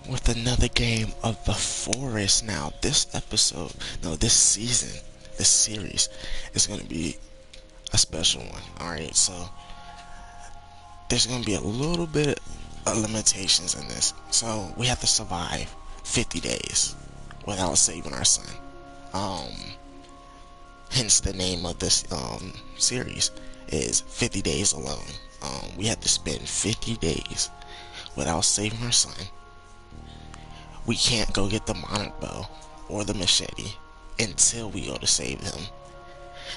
with another game of the forest. Now, this episode, no, this season, this series is going to be a special one. Alright, so there's going to be a little bit of limitations in this. So, we have to survive 50 days without saving our son. Um, Hence the name of this series is 50 Days Alone. We have to spend 50 days without saving our son. We can't go get the monarch bow or the machete until we go to save him.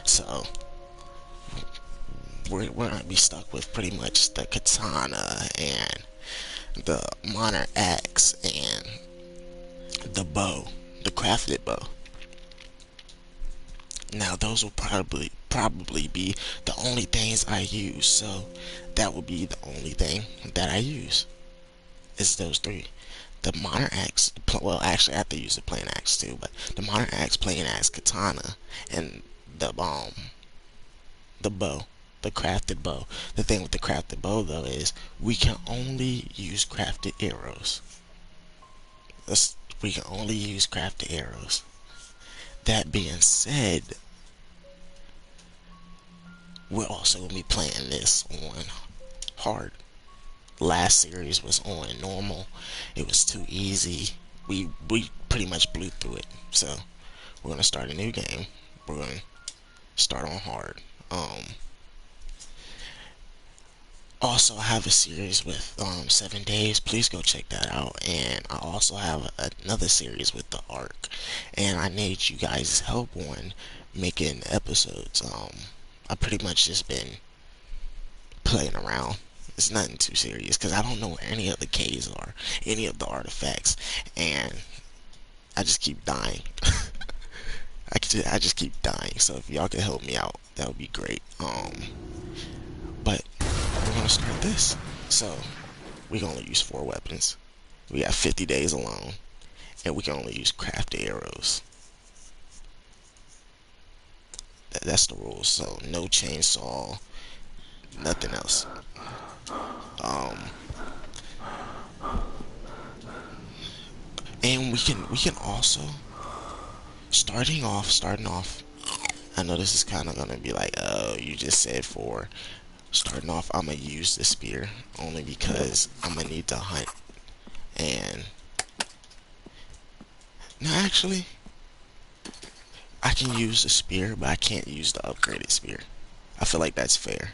So we're gonna be stuck with pretty much the katana and the monarch axe and the bow, the crafted bow. Now those will probably be the only things I use. So that will be the only thing that I use. Is those three. The monarch axe, well, actually I have to use the plain axe too, but the monarch axe, plain axe, katana, and the bow, the crafted bow. The thing with the crafted bow though is we can only use crafted arrows. We can only use crafted arrows. That being said, we're also gonna be playing this on hard. Last series was on normal. It was too easy. We pretty much blew through it. So we're gonna start a new game. We're gonna start on hard. Also, I have a series with 7 days. Please go check that out. And I also have another series with the arc. And I need you guys' help on making episodes. I pretty much just been playing around. It's nothing too serious because I don't know where any of the K's are, any of the artifacts, and I just keep dying. I just keep dying. So if y'all can help me out, that would be great. But we're gonna start this. So we can only use 4 weapons. We got 50 days alone, and we can only use crafted arrows. That's the rules. So no chainsaw, nothing else. Um, and we can also starting off. I know this is kind of gonna be like, oh, you just said 4. Starting off, I'm gonna use the spear only because I'm gonna need to hunt. And no, actually, I can use the spear, but I can't use the upgraded spear. I feel like that's fair.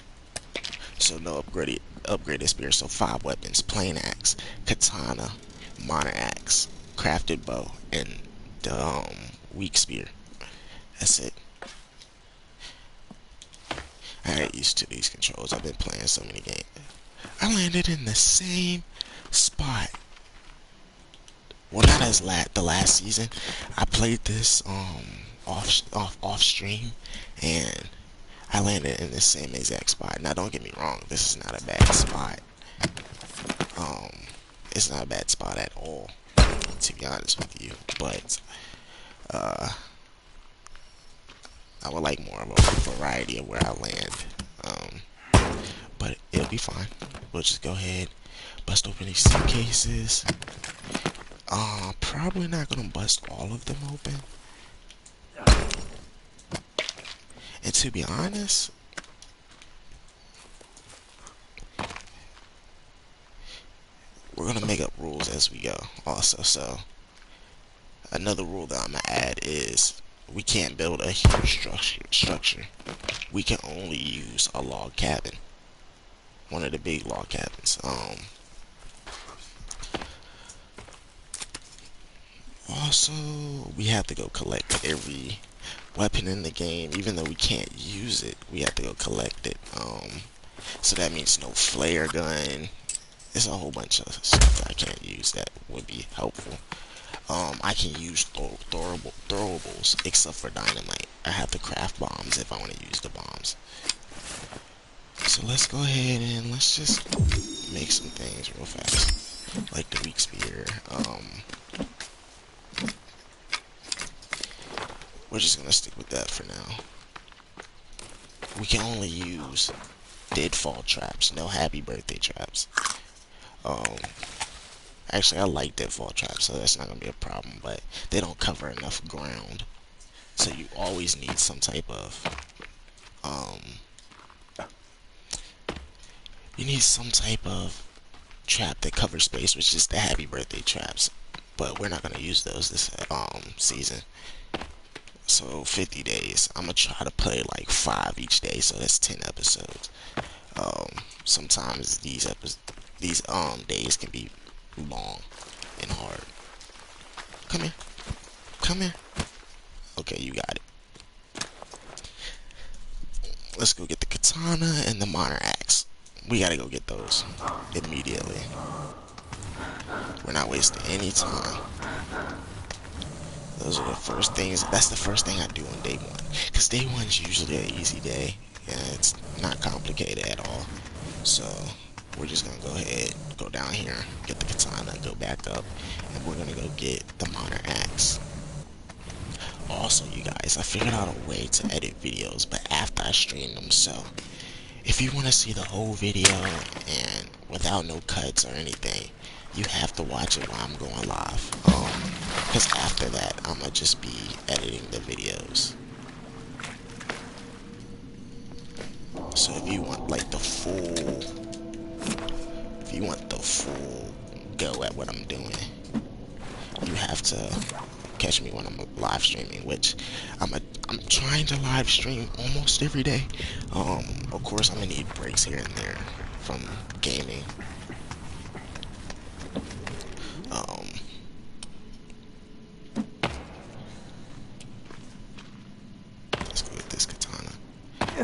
So no upgraded spear. So 5 weapons: plain axe, katana, monarch axe, crafted bow, and the weak spear. That's it. I get used to these controls. I've been playing so many games. I landed in the same spot. Well, not as the last season. I played this off stream, and I landed in the same exact spot. Now, don't get me wrong. This is not a bad spot. Um, it's not a bad spot at all, to be honest with you. But I would like more of a variety of where I land. But it'll be fine. We'll just go ahead, bust open these suitcases. Probably not gonna bust all of them open. And to be honest, we're gonna make up rules as we go also. So another rule that I'm gonna add is we can't build a huge structure. We can only use a log cabin. One of the big log cabins. Also, we have to go collect every weapon in the game. Even though we can't use it, we have to go collect it. So that means no flare gun. There's a whole bunch of stuff that I can't use that would be helpful. I can use throwables except for dynamite. I have to craft bombs if I want to use the bombs. So let's go ahead and let's just make some things real fast. Like the weak spear. We're just gonna stick with that for now. We can only use deadfall traps, no happy birthday traps. Actually, I like deadfall traps, so that's not gonna be a problem. But they don't cover enough ground, so you always need some type of you need some type of trap that covers space, which is the happy birthday traps. But we're not gonna use those this season. So 50 days. I'm gonna try to play like 5 each day, so that's 10 episodes. Sometimes these days can be long and hard. Come here. Come here. Okay, you got it. Let's go get the katana and the minor axe. We gotta go get those immediately. We're not wasting any time. Those are the first things. That's the first thing I do on day one. Because day one's usually an easy day. And it's not complicated at all. So we're just gonna go ahead, go down here, get the katana, go back up, and we're gonna go get the minor axe. Also, you guys, I figured out a way to edit videos, but after I stream them. So if you want to see the whole video and without no cuts or anything, you have to watch it while I'm going live. Because after that, I'm gonna just be editing the videos. So if you want like if you want the full go at what I'm doing, you have to catch me when I'm live streaming, which I'm trying to live stream almost every day. Of course, I'm gonna need breaks here and there from gaming. Let's go with this katana.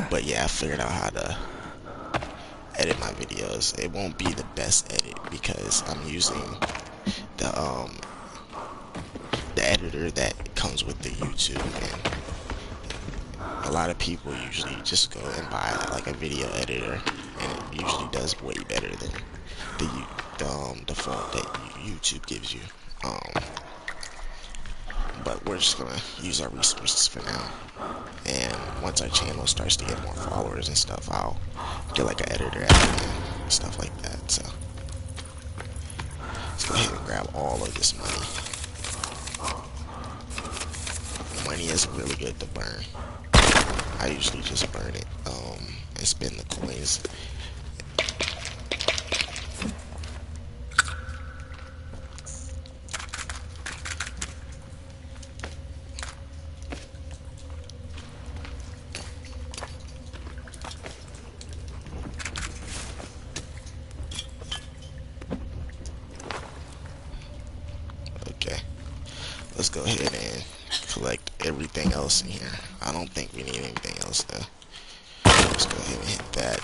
But yeah, I figured out how to edit my videos. It won't be the best edit because I'm using the editor that comes with the YouTube, and a lot of people usually just go and buy like a video editor, and it usually does way better than the default that YouTube gives you. But we're just gonna use our resources for now, and once our channel starts to get more followers and stuff, I'll get like an editor and stuff like that. So let's go ahead and grab all of this money. Money is really good to burn. I usually just burn it and spend the coins. Okay, let's go ahead and collect everything else in here. I don't think we need anything else though. Let's go ahead and hit that.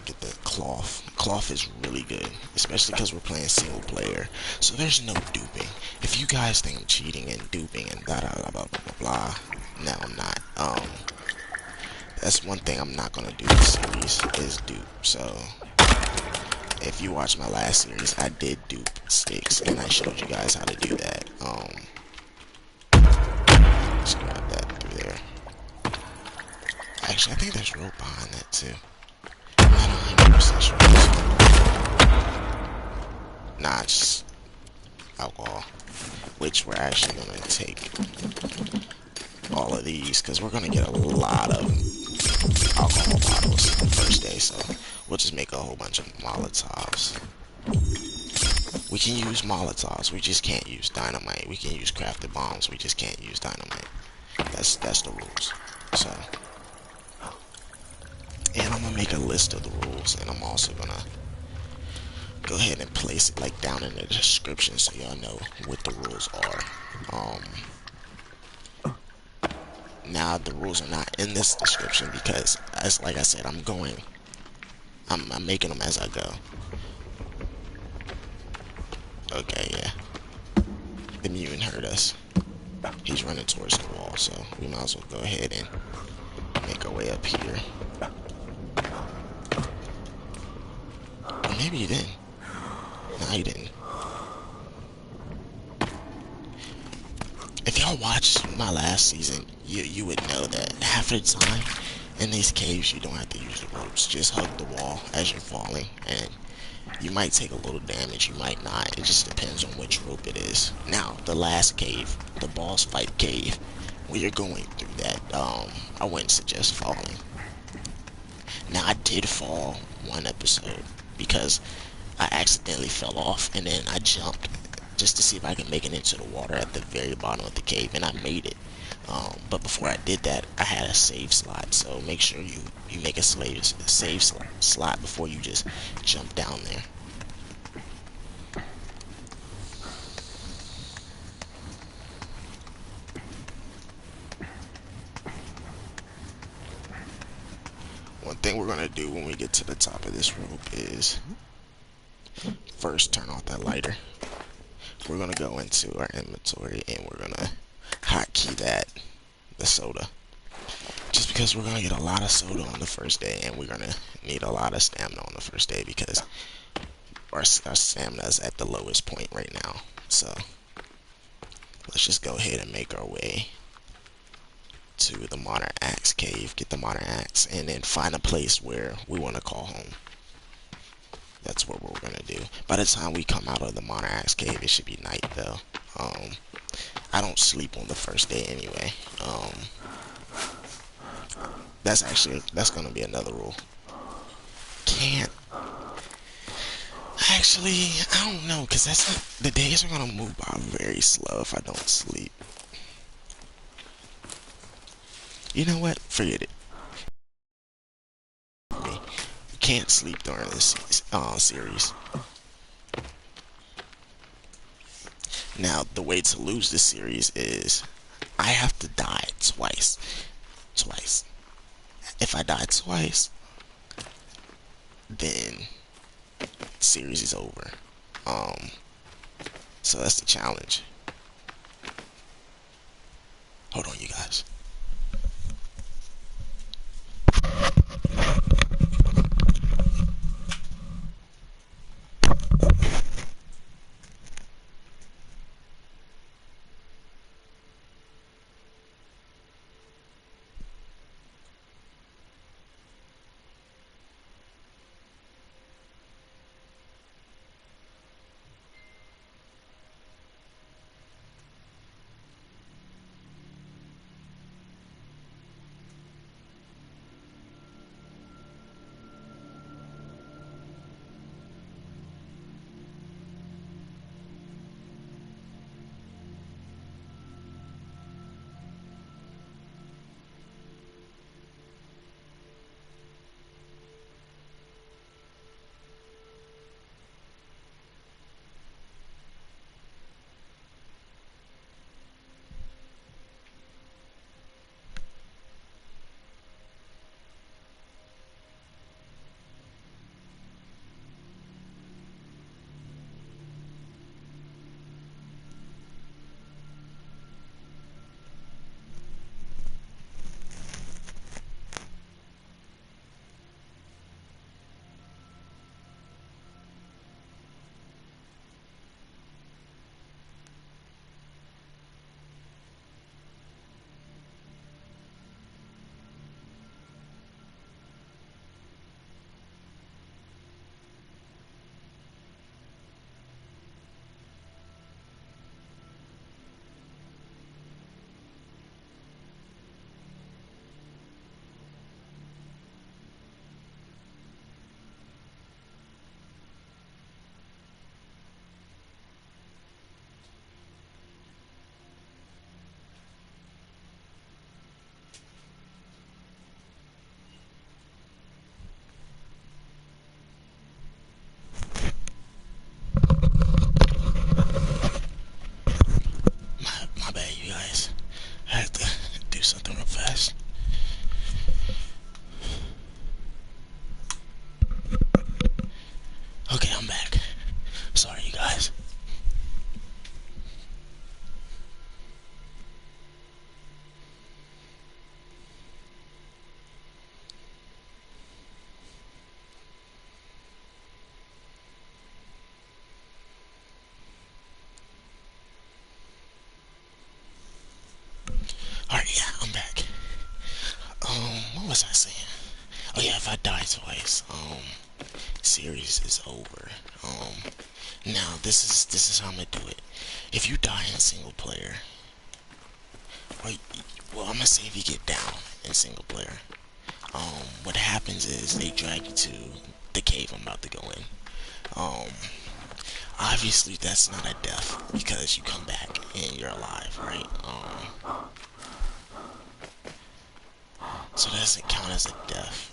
Get the cloth. Cloth is really good, especially because we're playing single player. So there's no duping. If you guys think I'm cheating and duping and blah blah blah blah blah blah, no, I'm not. That's one thing I'm not gonna do this series is dupe. So if you watch my last series, I did dupe sticks and I showed you guys how to do that. Just grab that through there. Actually, I think there's rope behind that too. I'm not 100% sure. Nah, it's just alcohol. Which we're actually gonna take all of these because we're gonna get a lot of alcohol bottles the first day. So we'll just make a whole bunch of Molotovs. We can use Molotovs, we just can't use dynamite. We can use crafted bombs, we just can't use dynamite. That's the rules. So, and I'm gonna make a list of the rules, and I'm also gonna go ahead and place it like down in the description so y'all know what the rules are. Now the rules are not in this description because, as like I said, I'm making them as I go. Okay, yeah. The mutant heard us. He's running towards the wall, so we might as well go ahead and make our way up here. Or maybe he didn't. No, he didn't. If y'all watched my last season, you would know that half of the time in these caves you don't have to use the ropes. Just hug the wall as you're falling, and You might take a little damage, you might not. It just depends on which rope it is. Now, the last cave, the boss fight cave, when you're going through that, I wouldn't suggest falling. Now, I did fall one episode because I accidentally fell off and then I jumped just to see if I could make it into the water at the very bottom of the cave, and I made it. But before I did that, I had a save slot, so make sure you make a save slot before you just jump down there. One thing we're gonna do when we get to the top of this rope is first turn off that lighter. We're gonna go into our inventory and we're gonna hotkey that the soda. Just because we're gonna get a lot of soda on the first day, and we're gonna need a lot of stamina on the first day because our stamina is at the lowest point right now. So let's just go ahead and make our way to the modern axe cave, get the modern axe, and then find a place where we want to call home. That's what we're gonna do. By the time we come out of the modern axe cave, it should be night though. I don't sleep on the first day anyway. That's gonna be another rule. Can't actually, I don't know, cause that's not, the days are gonna move by very slow if I don't sleep. You know what? Forget it. Me, can't sleep during this series. Now, the way to lose this series is I have to die twice. Twice. If I die twice, then the series is over. Um, so that's the challenge. Hold on, you guys. My bad, you guys. I had to do something real fast. Okay, I'm back. Sorry, you guys. Alright, yeah, I'm back. What was I saying? Oh yeah, if I die twice, series is over. Now this is how I'm gonna do it. If you die in single player, or well, I'm gonna say if you get down in single player, what happens is they drag you to the cave I'm about to go in. Um, Obviously that's not a death because you come back and you're alive, right? So that doesn't count as a death.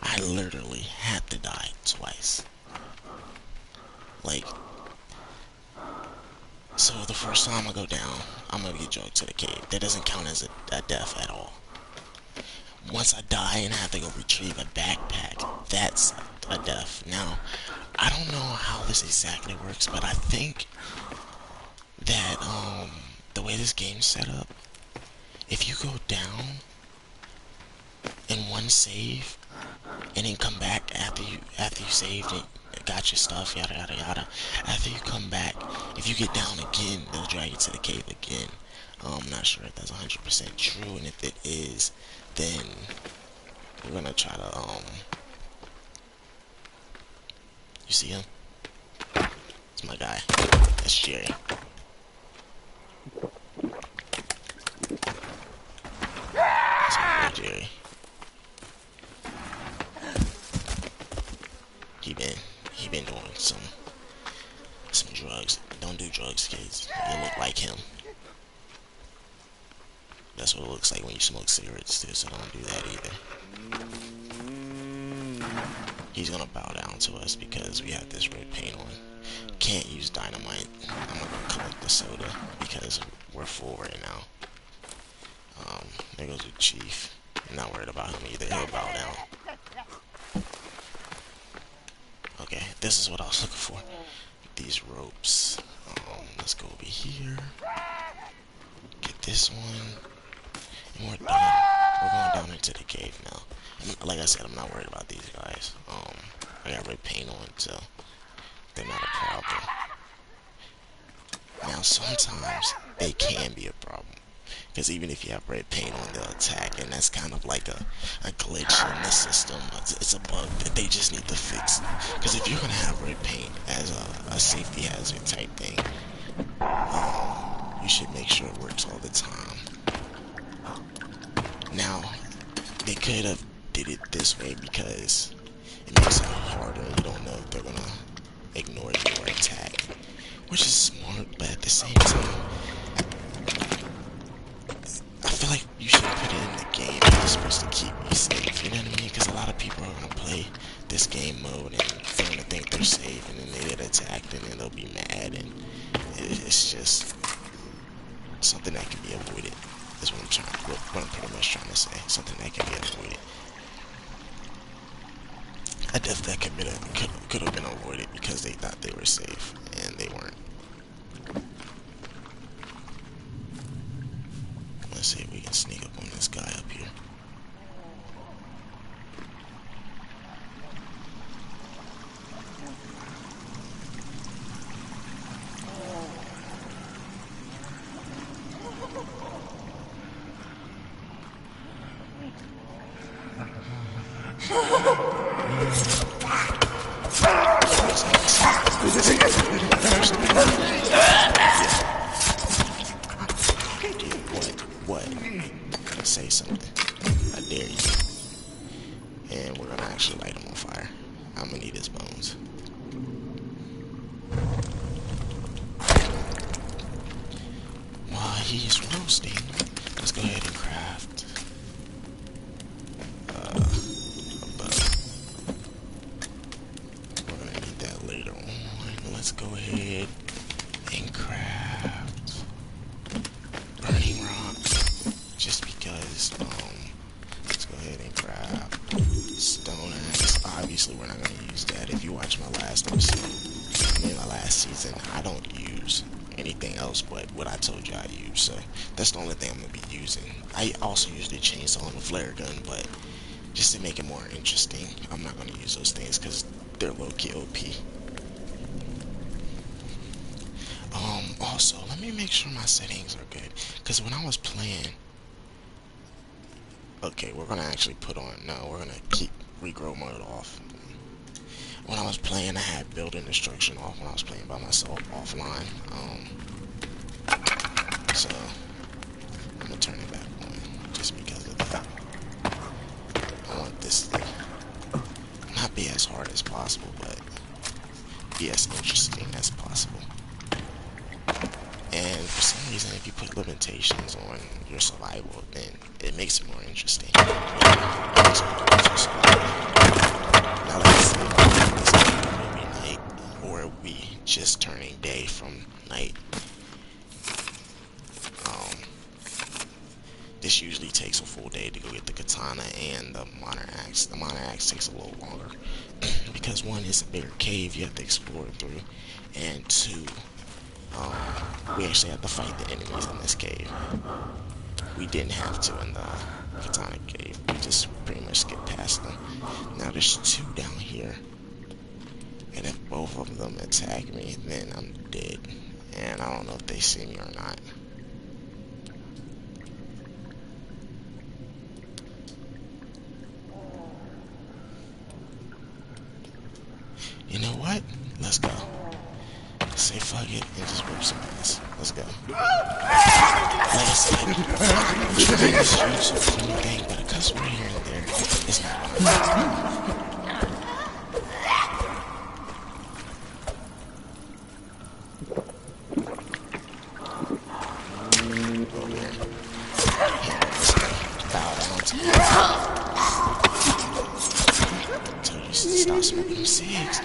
I literally had to die twice. Like, so the first time I go down, I'm gonna get dragged to the cave. That doesn't count as a death at all. Once I die and I have to go retrieve a backpack, that's a death. Now, I don't know how this exactly works, but I think that the way this game's set up, if you go down in one save and then come back after you saved it, got your stuff, yada yada yada. After you come back, if you get down again, they'll drag you to the cave again. I'm not sure if that's 100% true, and if it is, then we're gonna try to you see him? It's my guy. That's Jerry. That's my boy Jerry. He been doing some drugs. Don't do drugs, kids. You look like him. That's what it looks like when you smoke cigarettes too, so don't do that either. He's gonna bow down to us because we have this red paint on. Can't use dynamite. I'm gonna go collect the soda because we're full right now. There goes the chief. I'm not worried about him either. He'll bow down. Okay, this is what I was looking for. These ropes. Let's go over here. Get this one. And we're done. We're going down into the cave now. And like I said, I'm not worried about these guys. I got red paint on, so they're not a problem. Now, sometimes they can be a problem. Because even if you have red paint on, they'll attack. And that's kind of like a glitch in the system. It's a bug that they just need to fix. Because if you're going to have red paint as a safety hazard type thing, you should make sure it works all the time. Now, they could have did it this way because it makes it harder. You don't know if they're going to ignore you or attack. Which is smart, but at the same time, I feel like you should put it in the game. It's supposed to keep you safe, you know what I mean? Because a lot of people are going to play this game mode and they're going to think they're safe, and then they get attacked and then they'll be mad, and it's just something that can be avoided. Is what I'm pretty much trying to say. Something that can be avoided. A death that could have been avoided because they thought they were safe and they weren't. Let's see if we can sneak up on this guy up here. What? Say something. I dare you. And we're gonna actually light him on fire. I'm gonna need his bones. While he's roasting, let's go ahead and craft a bow. We're gonna need that later on. Let's go ahead and craft burning rock. Just because, let's go ahead and grab stone axe. Obviously, we're not going to use that. If you watch my last episode, my last season, I don't use anything else but what I told you I use. So, that's the only thing I'm going to be using. I also use the chainsaw and the flare gun, but just to make it more interesting, I'm not going to use those things because they're low-key OP. Also, let me make sure my settings are good. Because when I was playing... Okay, we're gonna actually put on. No, we're gonna keep regrow mode off. when I was playing, I had building instruction off when I was playing by myself offline. So I'm gonna turn it back on just because of that. I want this to not be as hard as possible, but be as interesting as possible. And for some reason, if you put limitations on your survival, then it makes it more interesting. Now, like I said, this game will be night, or it will be just turning day from night. This usually takes a full day to go get the katana and the minor axe. The minor axe takes a little longer because one, it's a bigger cave you have to explore through, and two, we actually have to fight the enemies in this cave. We didn't have to in the katana cave. We just pretty much skipped past them. Now there's two down here, and if both of them attack me, then I'm dead. And I don't know if they see me or not. You know what? Let's go. Say fuck it and just whip some ass. Let's go. Like I said, I'm trying to shoot some thing, but a customer here and there, it's not gonna over here. Bow down to me. I told you to stop smoking them cigs.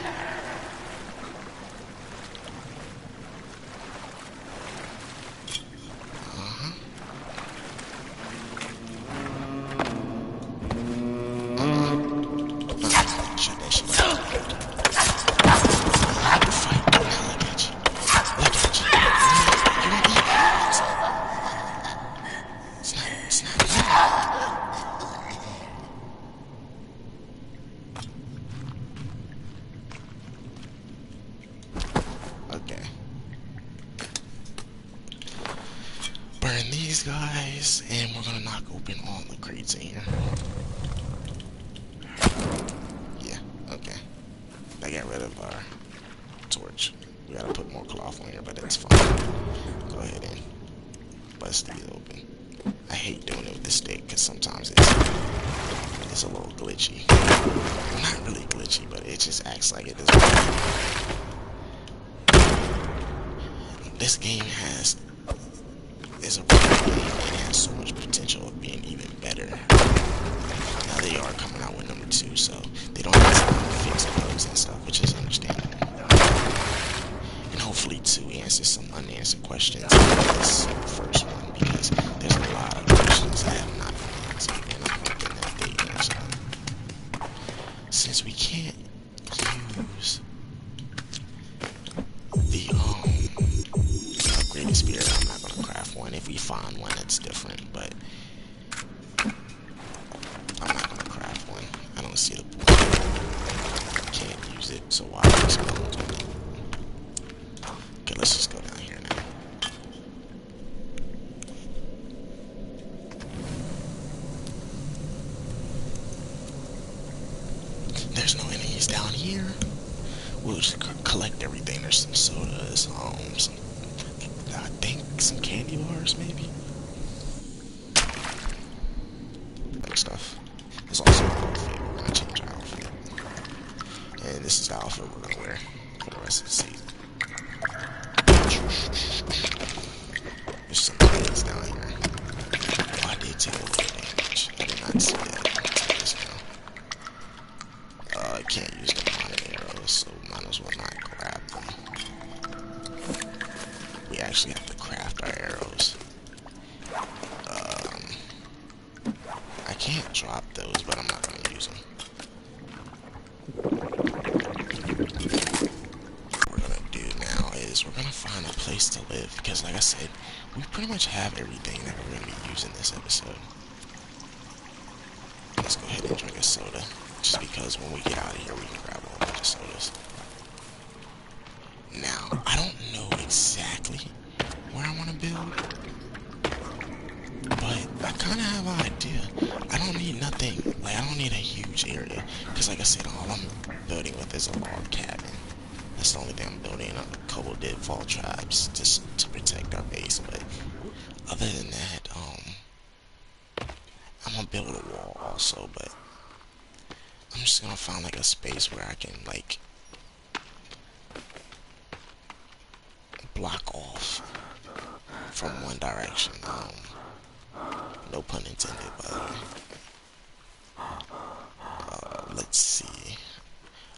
Okay. Burn these guys, and we're gonna knock open all the crates in here. Yeah, okay. I got rid of our torch. We gotta put more cloth on here, but that's fine. Go ahead and bust these open. I hate doing it with the stick, because sometimes it's a little glitchy. Not really glitchy, but it just acts like it doesn't work. This game is a really good game, and it has so much potential of being even better. Now they are coming out with number 2, so they don't have to fix bugs and stuff, which is understandable. And hopefully 2 answers some unanswered questions in this first one, because there's a lot of questions that have not been answered, and I'm hoping that they answer them. Since we can't use the upgraded spear, I'm not gonna craft one. If we find one that's different, but I'm not gonna craft one. I don't see the point. I can't use it, so why just go do it? Okay, let's just go down here now. There's no enemies down here. We'll just collect everything. There's some sodas, some, I think some candy bars, maybe. Like stuff. There's also an outfit. We're gonna change our outfit, and this is the outfit we're gonna wear for the rest of the season. There's some things down here. Oh, I did take a little damage. I did not see that. Take this now. I can't use the mining arrows, so might as well not grab them. We actually have to craft our arrows. I can't drop those, but I'm not going to use them. What we're going to do now is we're going to find a place to live, because like I said, we pretty much have everything that we're going to be using this episode. Let's go ahead and drink a soda, just because when we get out of here, we can grab a whole bunch of sodas. Now, I don't know exactly where I want to build, but I kind of have an idea. I don't need nothing, like, I don't need a huge area. Because, like I said, all I'm building with is a log cabin. That's the only thing I'm building. A couple deadfall traps just to protect our base. But other than that, I'm gonna build a wall also. But I'm just gonna find like a space where I can like block off from one direction. No pun intended, by the way. Let's see.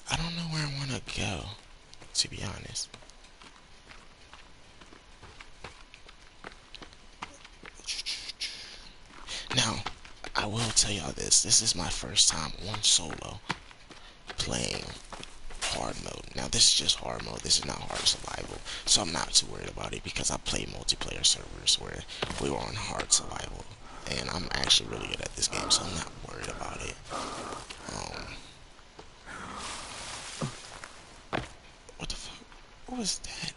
I don't know where I want to go, to be honest. Now, I will tell y'all this. This is my first time on solo playing hard mode. Now, this is just hard mode. This is not hard survival. So I'm not too worried about it because I play multiplayer servers where we were on hard survival. And I'm actually really good at this game, so I'm not worried about it. What the fuck? What was that?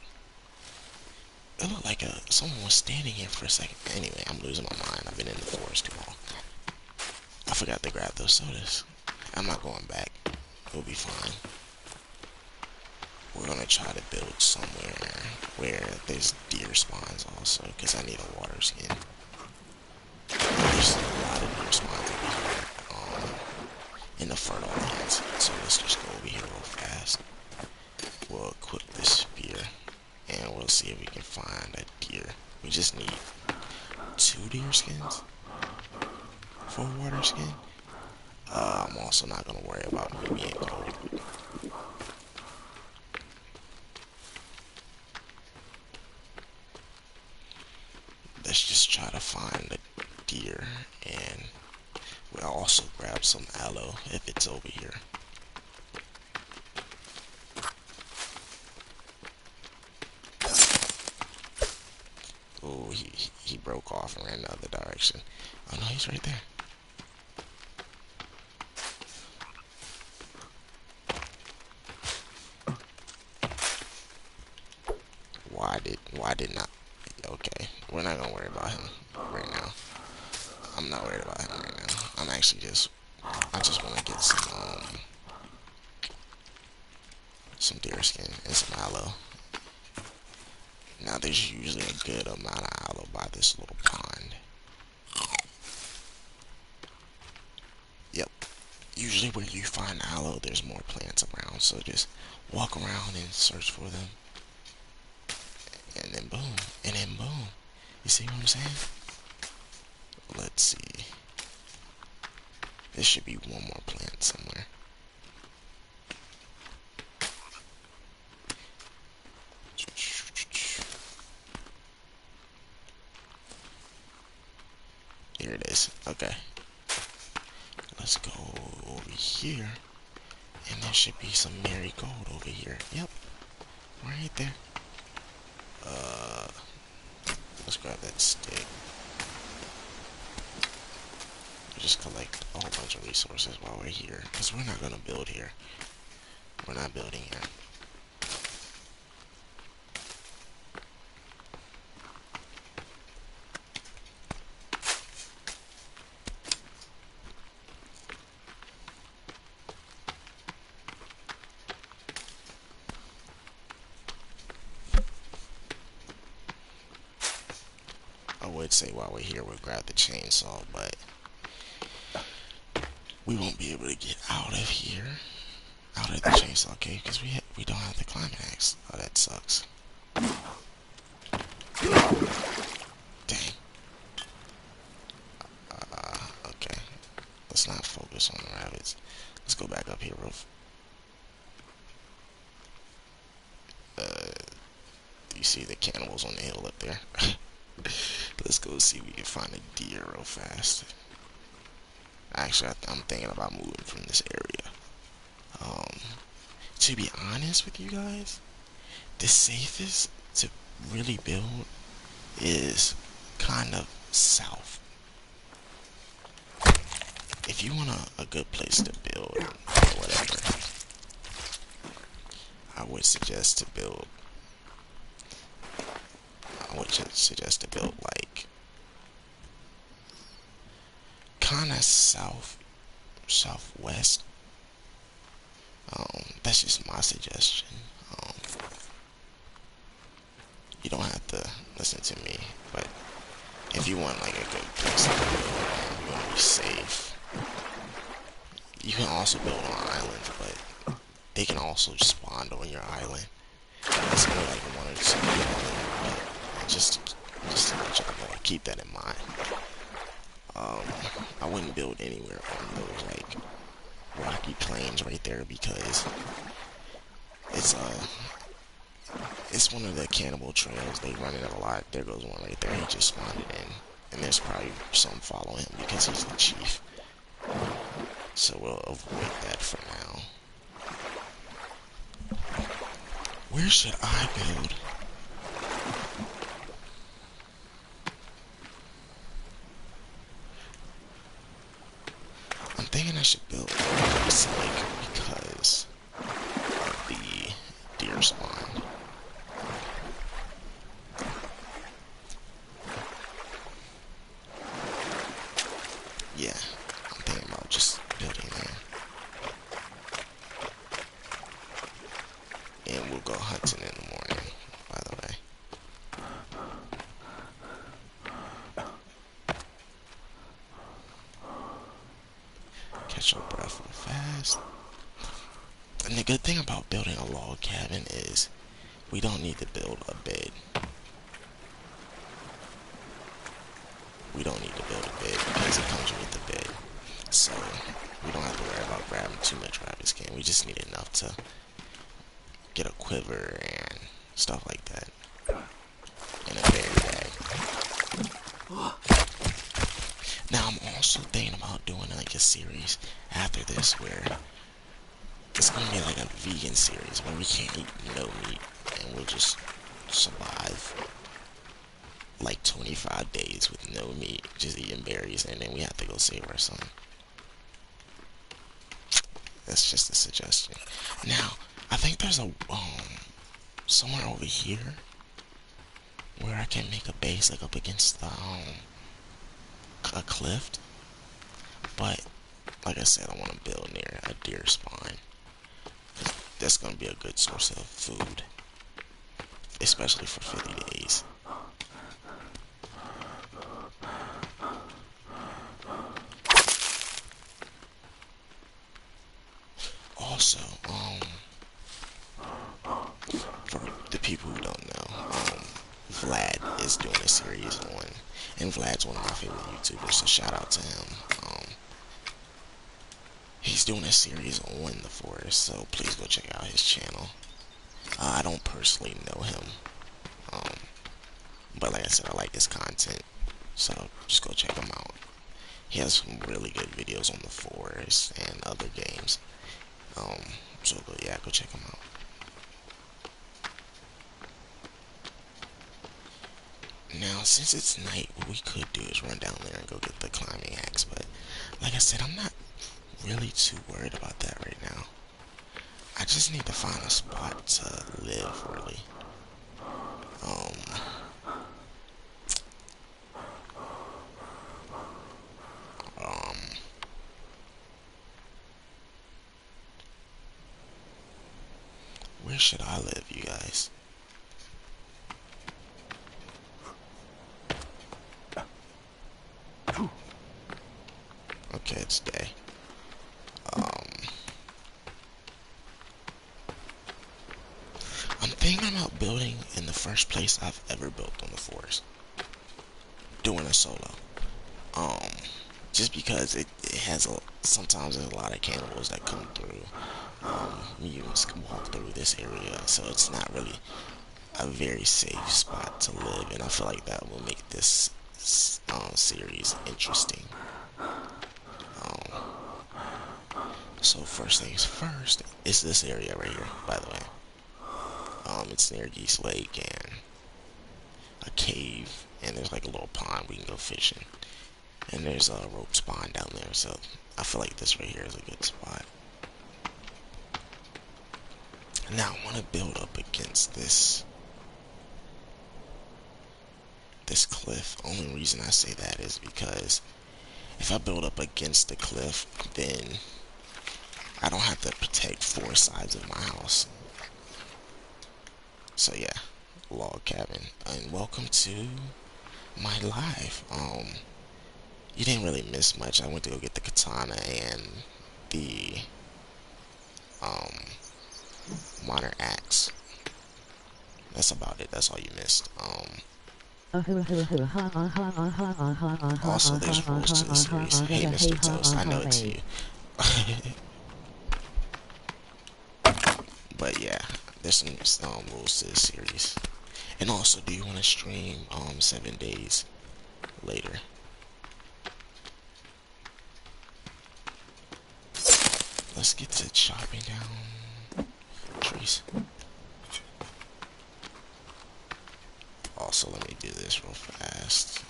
It looked like someone was standing here for a second. Anyway, I'm losing my mind. I've been in the forest too long. I forgot to grab those sodas. I'm not going back. It'll be fine. We're gonna try to build somewhere where there's deer spawns also, because I need a water skin. There's a lot of deer spawns over here in the fertile lands, so let's just go over here real fast. We'll equip this spear, and we'll see if we can find a deer. We just need 2 deer skins for a water skin. I'm also not gonna worry about me being cold. Let's just try to find a deer, and we'll also grab some aloe if it's over here. Oh, he broke off and ran the other direction. Oh no, he's right there. Why did not? Okay, we're not gonna worry about him right now. I'm not worried about him right now. I'm actually I just want to get some deer skin and some aloe. Now there's usually a good amount of aloe by this little pond. Yep. Usually where you find aloe, there's more plants around. So just walk around and search for them. And then boom. And then boom. You see what I'm saying? Let's see. There should be one more plant somewhere. Here it is. Okay. Let's go over here. And there should be some marigold over here. Yep. Right there. Let's grab that stick. Just collect a whole bunch of resources while we're here. Because we're not going to build here. We're not building here. I would say while we're here, we'll grab the chainsaw, but we won't be able to get out of here, out of the chainsaw cave, because we don't have the climbing axe. Oh, that sucks. Dang. Okay. Let's not focus on the rabbits. Let's go back up here real. You see the cannibals on the hill up there? Let's go see if we can find a deer real fast. Actually, I'm thinking about moving from this area. To be honest with you guys, the safest to really build is kind of south. If you want a good place to build or whatever, I would suggest to build. I would suggest to build like kind of southwest. That's just my suggestion. Um, you don't have to listen to me, but if you want like a good place to build and you want to be safe, you can also build on islands, but they can also spawn on your island. It's only like one or two people, but just to let y'all know, keep that in mind. Um, I wouldn't build anywhere on those like rocky plains right there because it's it's one of the cannibal trails. They run it a lot. There goes one right there. He just spawned it in, and there's probably some following him because he's the chief. So we'll avoid that for now. Where should I build? I'm thinking I should build this lake because of the deer spawn. Yeah, I'm thinking about just building there. And we'll go hunting in the morning, by the way. Catch your breath real fast. And the good thing about building a log cabin is we don't need to build a bed. We don't need to build a bed because it comes with the bed. So we don't have to worry about grabbing too much rabbit skin. We just need enough to get a quiver and stuff like that. And a berry bag. Now I'm also thinking about doing like a series after this where it's gonna be like a vegan series where we can't eat no meat and we'll just survive like 25 days with no meat, just eating berries, and then we have to go save our son. That's just a suggestion. Now, I think there's a somewhere over here where I can make a base like up against the a cliff. But like I said, I want to build near a deer spawn. That's gonna be a good source of food, especially for 50 days. Also, for the people who don't know, Vlad is doing a series on, and Vlad's one of my favorite YouTubers, so shout out to him. He's doing a series on the forest, so please go check out his channel. I don't personally know him, um, but like I said, I like his content, so just go check him out. He has some really good videos on the forest and other games. So yeah, go check him out. Now, since it's night, what we could do is run down there and go get the climbing axe, but like I said, I'm not really too worried about that right now. I just need to find a spot to live, really. Um, where should I live, you guys? Okay, it's day. I'm thinking about building in the first place I've ever built on the forest. Doing a solo. Um, just because it has sometimes there's a lot of cannibals that come through. Mutants can walk through this area, so it's not really a very safe spot to live, and I feel like that will make this series interesting. So first things first is this area right here, by the way. It's near Geese Lake and a cave, and there's like a little pond we can go fishing. And there's a rope spawn down there, so I feel like this right here is a good spot. Now I want to build up against this cliff. Only reason I say that is because if I build up against the cliff, then I don't have to protect four sides of my house. So yeah, log cabin, and welcome to my life. You didn't really miss much. I went to go get the katana and the um minor axe. That's about it. That's all you missed. Also, there's rules to the series. Hey, Mr. Toast, I know it's you. But yeah, there's some rules to the series. And also, do you want to stream 7 days later? Let's get to chopping down trees. Also, let me do this real fast.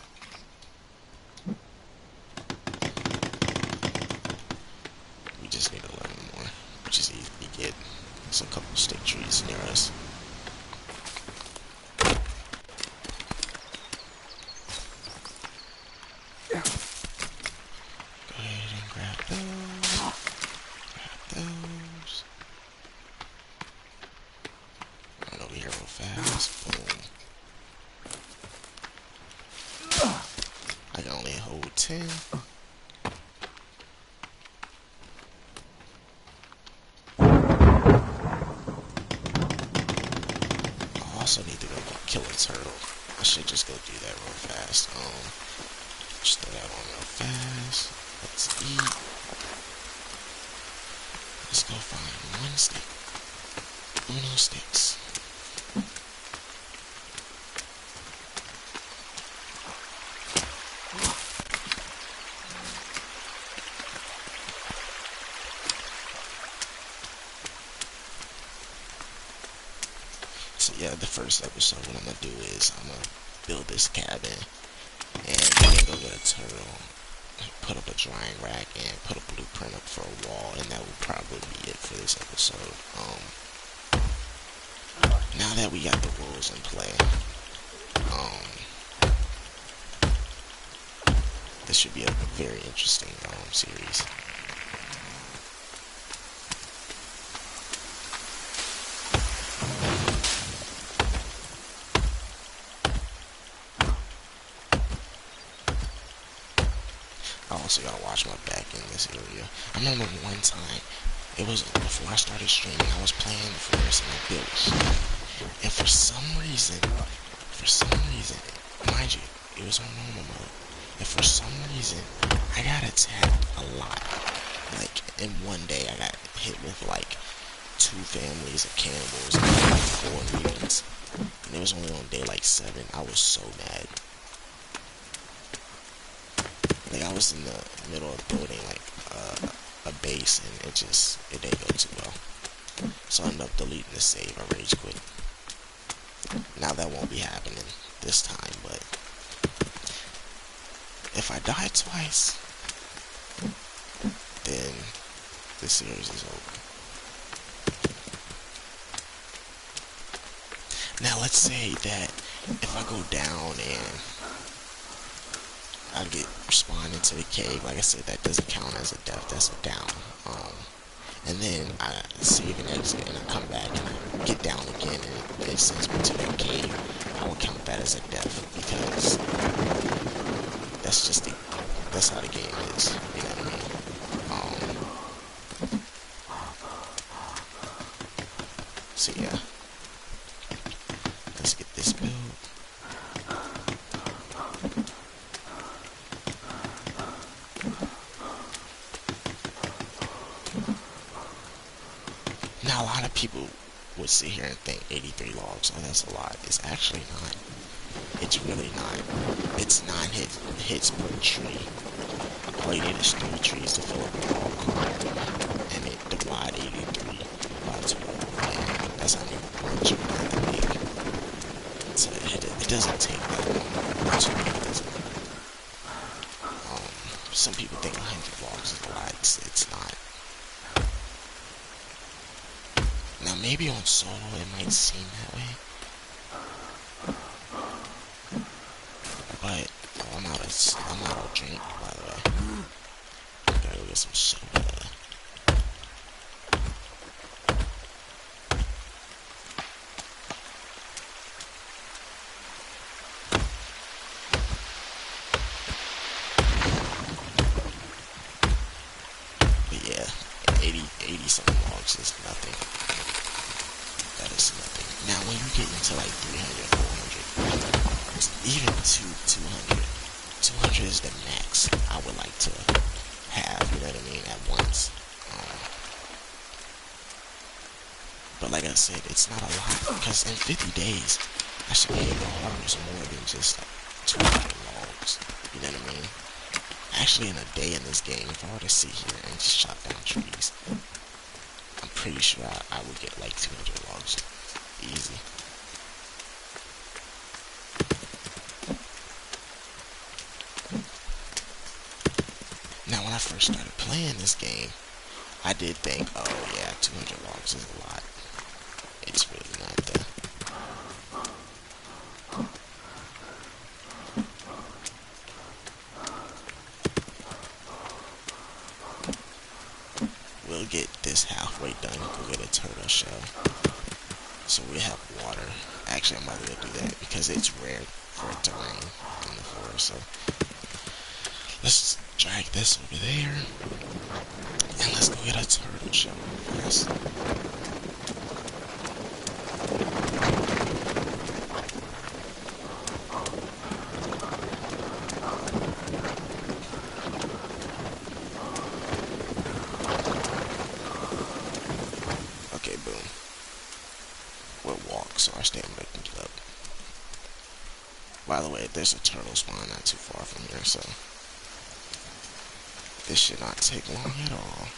We just need 11 more, which is easy to get. There's a couple stick trees near us. Go ahead and grab those. Grab those. Run over here real fast. Boom. I can only hold 10. I also need to go kill a turtle. I should just go do that real fast. Just throw that on real fast. Let's eat. Let's go find one stick. Uno sticks. So yeah, the first episode, what I'm gonna do is I'm gonna build this cabin and then go get a turtle, put up a drying rack, and put a blueprint up for a wall, and that will probably be it for this episode. Now that we got the rules in play, this should be a very interesting series. I also gotta watch my back in this area. I remember one time, it was before I started streaming, I was playing the forest and I built here. And for some reason, mind you, it was on normal mode. And for some reason, I got attacked a lot. Like, in one day, I got hit with like 2 families of cannibals and like 4 mutants. And it was only on day like 7. I was so mad. Like, I was in the middle of building like a base, and it didn't go too well. So I ended up deleting the save. I rage quit. Now that won't be happening this time, but if I die twice, then this series is over. Now let's say that if I go down and I get spawned into the cave, like I said, that doesn't count as a death, that's a down. And then I save and exit and I come back and I get down again and it sends me to that cave, I will count that as a death because that's how the game is, you know what I mean? So yeah, let's get this built. Now, a lot of people would sit here and think 83 logs, oh, that's a lot. It's actually not. It's really not. It's 9 hits per tree. All you need is 3 trees to fill up a log. And it divide 83 by 12. And that's how many logs you have to make. So it doesn't take that long. To me, it doesn't. Some people think 100 logs is a lot. It's not. Now, maybe on solo it might seem that way, but I'm out of drink, by the way. some soda. But yeah, 80 something logs is nothing. That is nothing. Now when you get into like 300, 400, even 200, 200 is the max I would like to have, you know what I mean, at once. But like I said, it's not a lot, because in 50 days, I should be able to harvest more than just like 200 logs, you know what I mean? Actually, in a day in this game, if I were to sit here and just chop down trees, I'm pretty sure I would get like 200 logs. Easy. Now, when I first started playing this game, I did think, oh yeah, 200 logs is a lot. It's really not though. We'll get this halfway done. We'll get a turtle shell. So we have water. Actually, I'm not gonna do that because it's rare for it to rain in the forest. So let's drag this over there. And let's go get a turtle shell first. Okay, boom. We'll walk so our stamina can get up. By the way, there's a turtle spawn not too far from here, so this should not take long at all.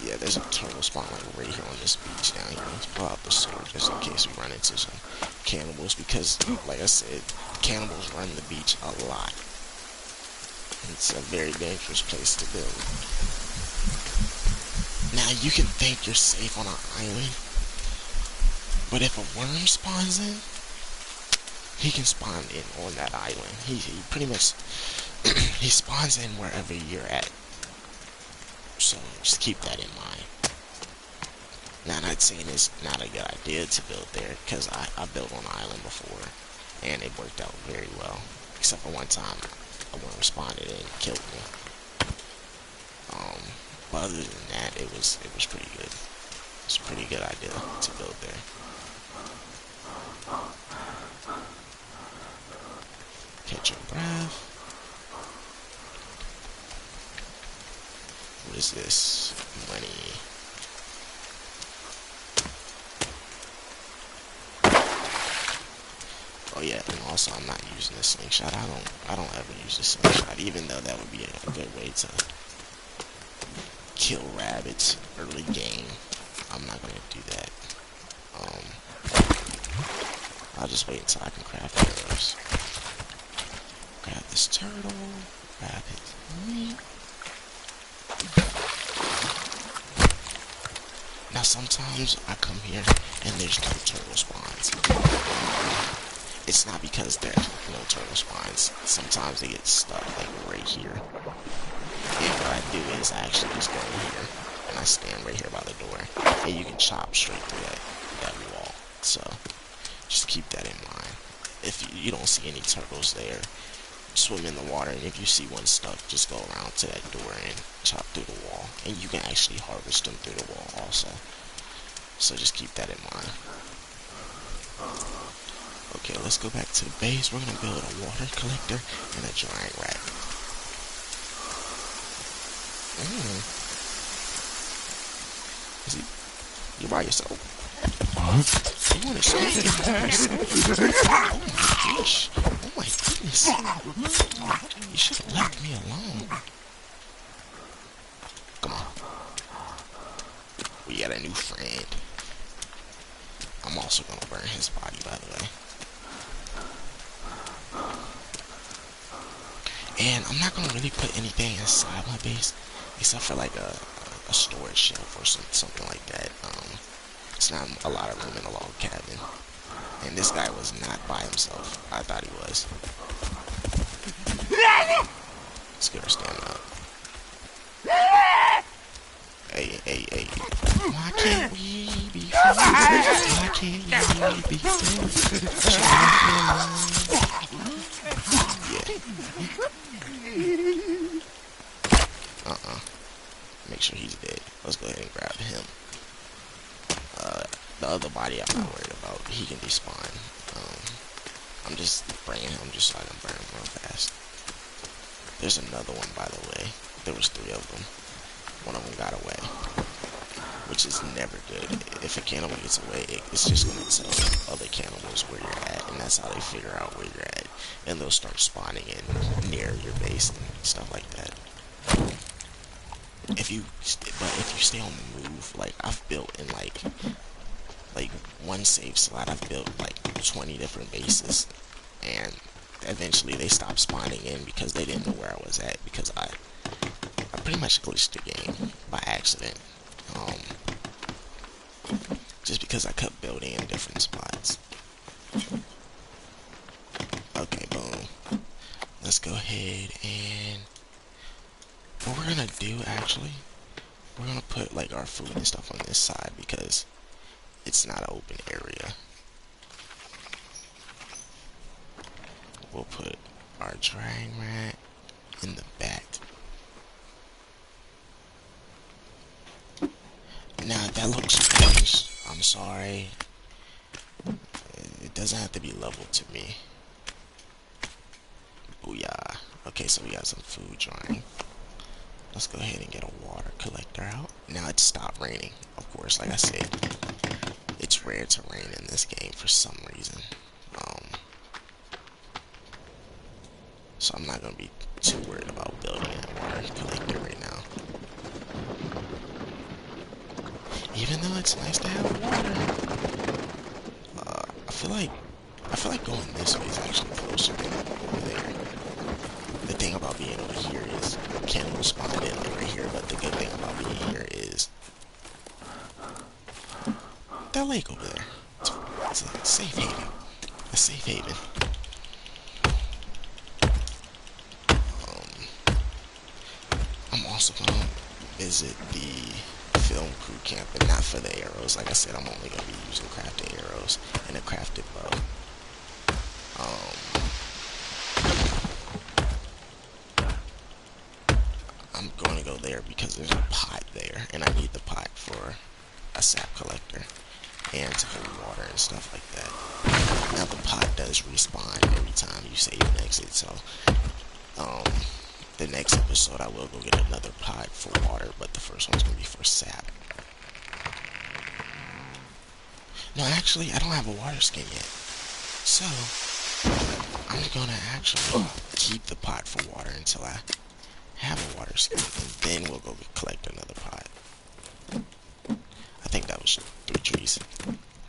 Yeah, there's a turtle spawn like right here on this beach down here. Let's pull out the sword just in case we run into some cannibals, because like I said, cannibals run the beach a lot. It's a very dangerous place to build. Now you can think you're safe on an island, but if a worm spawns in, he can spawn in on that island. He pretty much he spawns in wherever you're at. So just keep that in mind. Now, I'm not saying it's not a good idea to build there, because I built on an island before, and it worked out very well. Except for one time, a worm responded and killed me. But other than that, it was pretty good. It's a pretty good idea to build there. Catch your breath. What is this? Money. Oh yeah, and also I'm not using the slingshot. I don't ever use the slingshot, even though that would be a good way to kill rabbits early game. I'm not gonna do that. I'll just wait until I can craft arrows. Grab this turtle, grab his meat. Now sometimes I come here and there's no turtle spawns. It's not because there's no turtle spawns. Sometimes they get stuck like right here. And what I do is I actually just go here and I stand right here by the door, and you can chop straight through that wall. So just keep that in mind. If you don't see any turtles there, swim in the water, and if you see one stuck, just go around to that door and chop through the wall, and you can actually harvest them through the wall also. So just keep that in mind. Okay, let's go back to the base. We're gonna build a water collector and a drying rack. Is he? You by yourself? You want to speak by yourself? Oh my gosh! Oh my goodness! You should have left me alone. Come on. We got a new friend. I'm also gonna burn his body, by the way. And I'm not gonna really put anything inside my base, except for like a storage shelf or something like that. It's not a lot of room in a log cabin. And this guy was not by himself. I thought he was. Let's get our stamina up. Hey, hey, hey. Why can't we be friends? Why can't we be friends? Yeah. Make sure he's dead. Let's go ahead and grab him. The other body I'm not worried about. He can despawn. I'm just bringing him just so I can burn him real fast. There's another one, by the way. There was 3 of them. One of them got away, which is never good. If a cannibal gets away, it's just going to tell other cannibals where you're at, and that's how they figure out where you're at, and they'll start spawning in near your base and stuff like that. But if you stay on the move, like I've built in like one save slot, I've built like 20 different bases, and eventually they stopped spawning in because they didn't know where I was at, because I pretty much glitched the game by accident. Just because I kept building in different spots. Okay, boom. Let's go ahead and what we're gonna do actually, we're gonna put like our food and stuff on this side because it's not an open area. We'll put our drying rack in the back. Now if that looks strange, I'm sorry. It doesn't have to be leveled to me. Booyah. Okay, so we got some food drying. Let's go ahead and get a water collector out. Now it's stopped raining. Of course, like I said, it's rare to rain in this game for some reason. So I'm not going to be too worried about building a water collector right now. Even though it's nice to have water. I feel like going this way is actually closer than over there. The thing about being over here is cannibals spawn in over here, but the good thing about being here is that lake over there. It's a safe haven. A safe haven. I'm also gonna visit the film crew camp, and not for the arrows. Like I said, I'm only gonna be using crafted arrows and a crafted bow. I'm going to go there because there's a pot there, and I need the pot for a sap collector and to hold water and stuff like that. Now the pot does respawn every time you save and exit, so the next episode I will go get another pot for water, but the first one's going to be for sap. No, actually, I don't have a water skin yet, so I'm going to actually keep the pot for water until I have a water skin, and then we'll go collect another pot. I think that was 3 trees.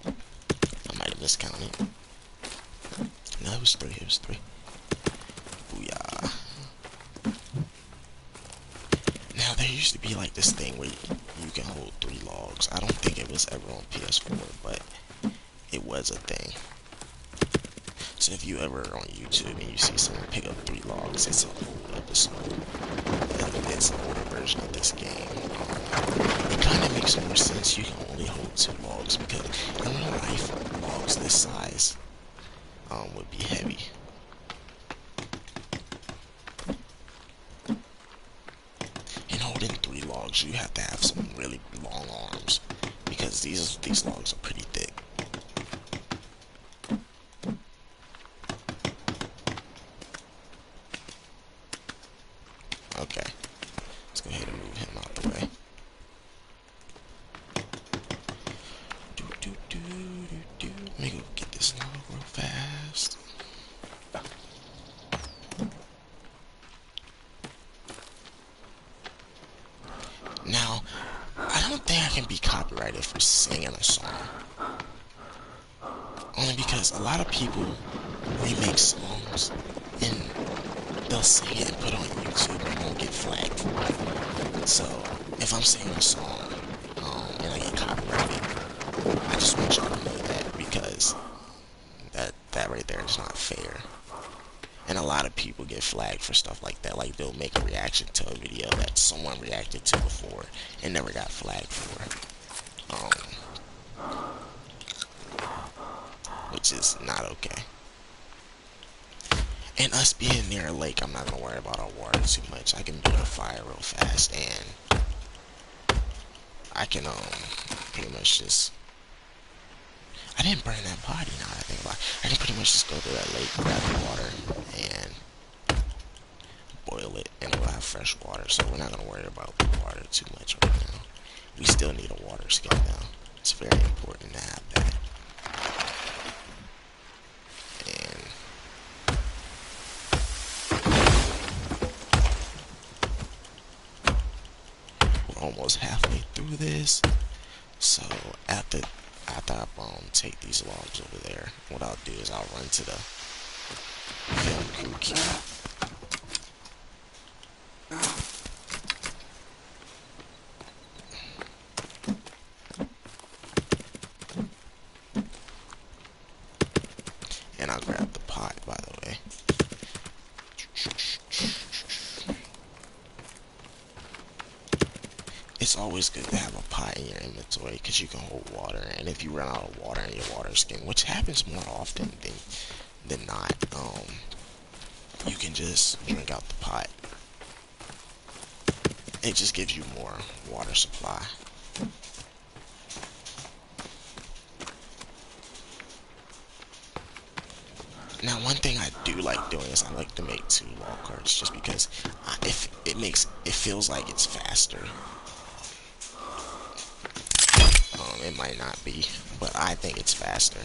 I might have miscounted. No, it was 3. It was 3. Booyah. Now, there used to be like this thing where you can hold 3 logs. I don't think it was ever on PS4, but it was a thing. So if you ever are on YouTube and you see someone pick up 3 logs, it's an old episode. It's an older version of this game. It kind of makes more sense. You can only hold 2 logs because in real life, logs this size would be heavy. And holding 3 logs, you have to have some really long arms because these logs are pretty thick. Okay, let's go ahead and move him out the way. Let me go get this log real fast. Now, I don't think I can be copyrighted for singing a song. Only because a lot of people remake songs and they'll sing it and put it on YouTube and won't get flagged. So, if I'm singing a song and I get copyrighted, It's not fair. And a lot of people get flagged for stuff like that. Like they'll make a reaction to a video that someone reacted to before and never got flagged for. Which is not okay. And us being near a lake, I'm not gonna worry about our water too much. I can build a fire real fast, and I can pretty much just. I didn't burn that body. Now that I think about it, I can pretty much just go to that lake, grab the water, and boil it, and we'll have fresh water. So we're not gonna worry about the water too much right now. We still need a water skin though. It's very important to have that. And we're almost halfway through this. So after I take these logs over there, what I'll do is I'll run to the film crew key. And I'll grab the pot, by the way. It's always good to have a pot in your inventory because you can hold water, and if you run out of water in your water skin, which happens more often than not, you can just drink out the pot. It just gives you more water supply. Now, one thing I do like doing is I like to make 2 log carts just because if it feels like it's faster. It might not be, but I think it's faster.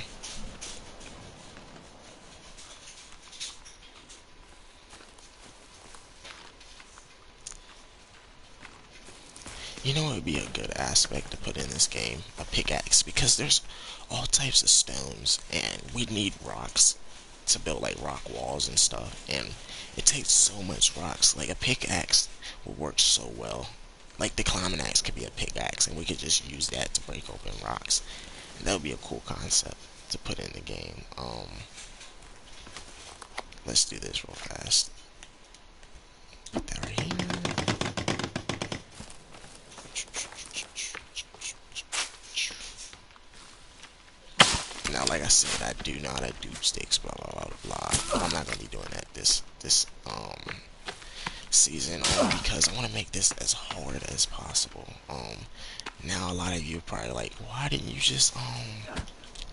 You know what would be a good aspect to put in this game? A pickaxe, because there's all types of stones, and we need rocks to build like rock walls and stuff, and it takes so much rocks. Like a pickaxe would work so well. Like the climbing axe could be a pickaxe, and we could just use that to break open rocks. And that would be a cool concept to put in the game. Let's do this real fast. Put that right here. Now, like I said, I do know how to do sticks, blah blah blah blah. But I'm not gonna be doing that this season, only because I want to make this as hard as possible. Now a lot of you are probably like, why didn't you just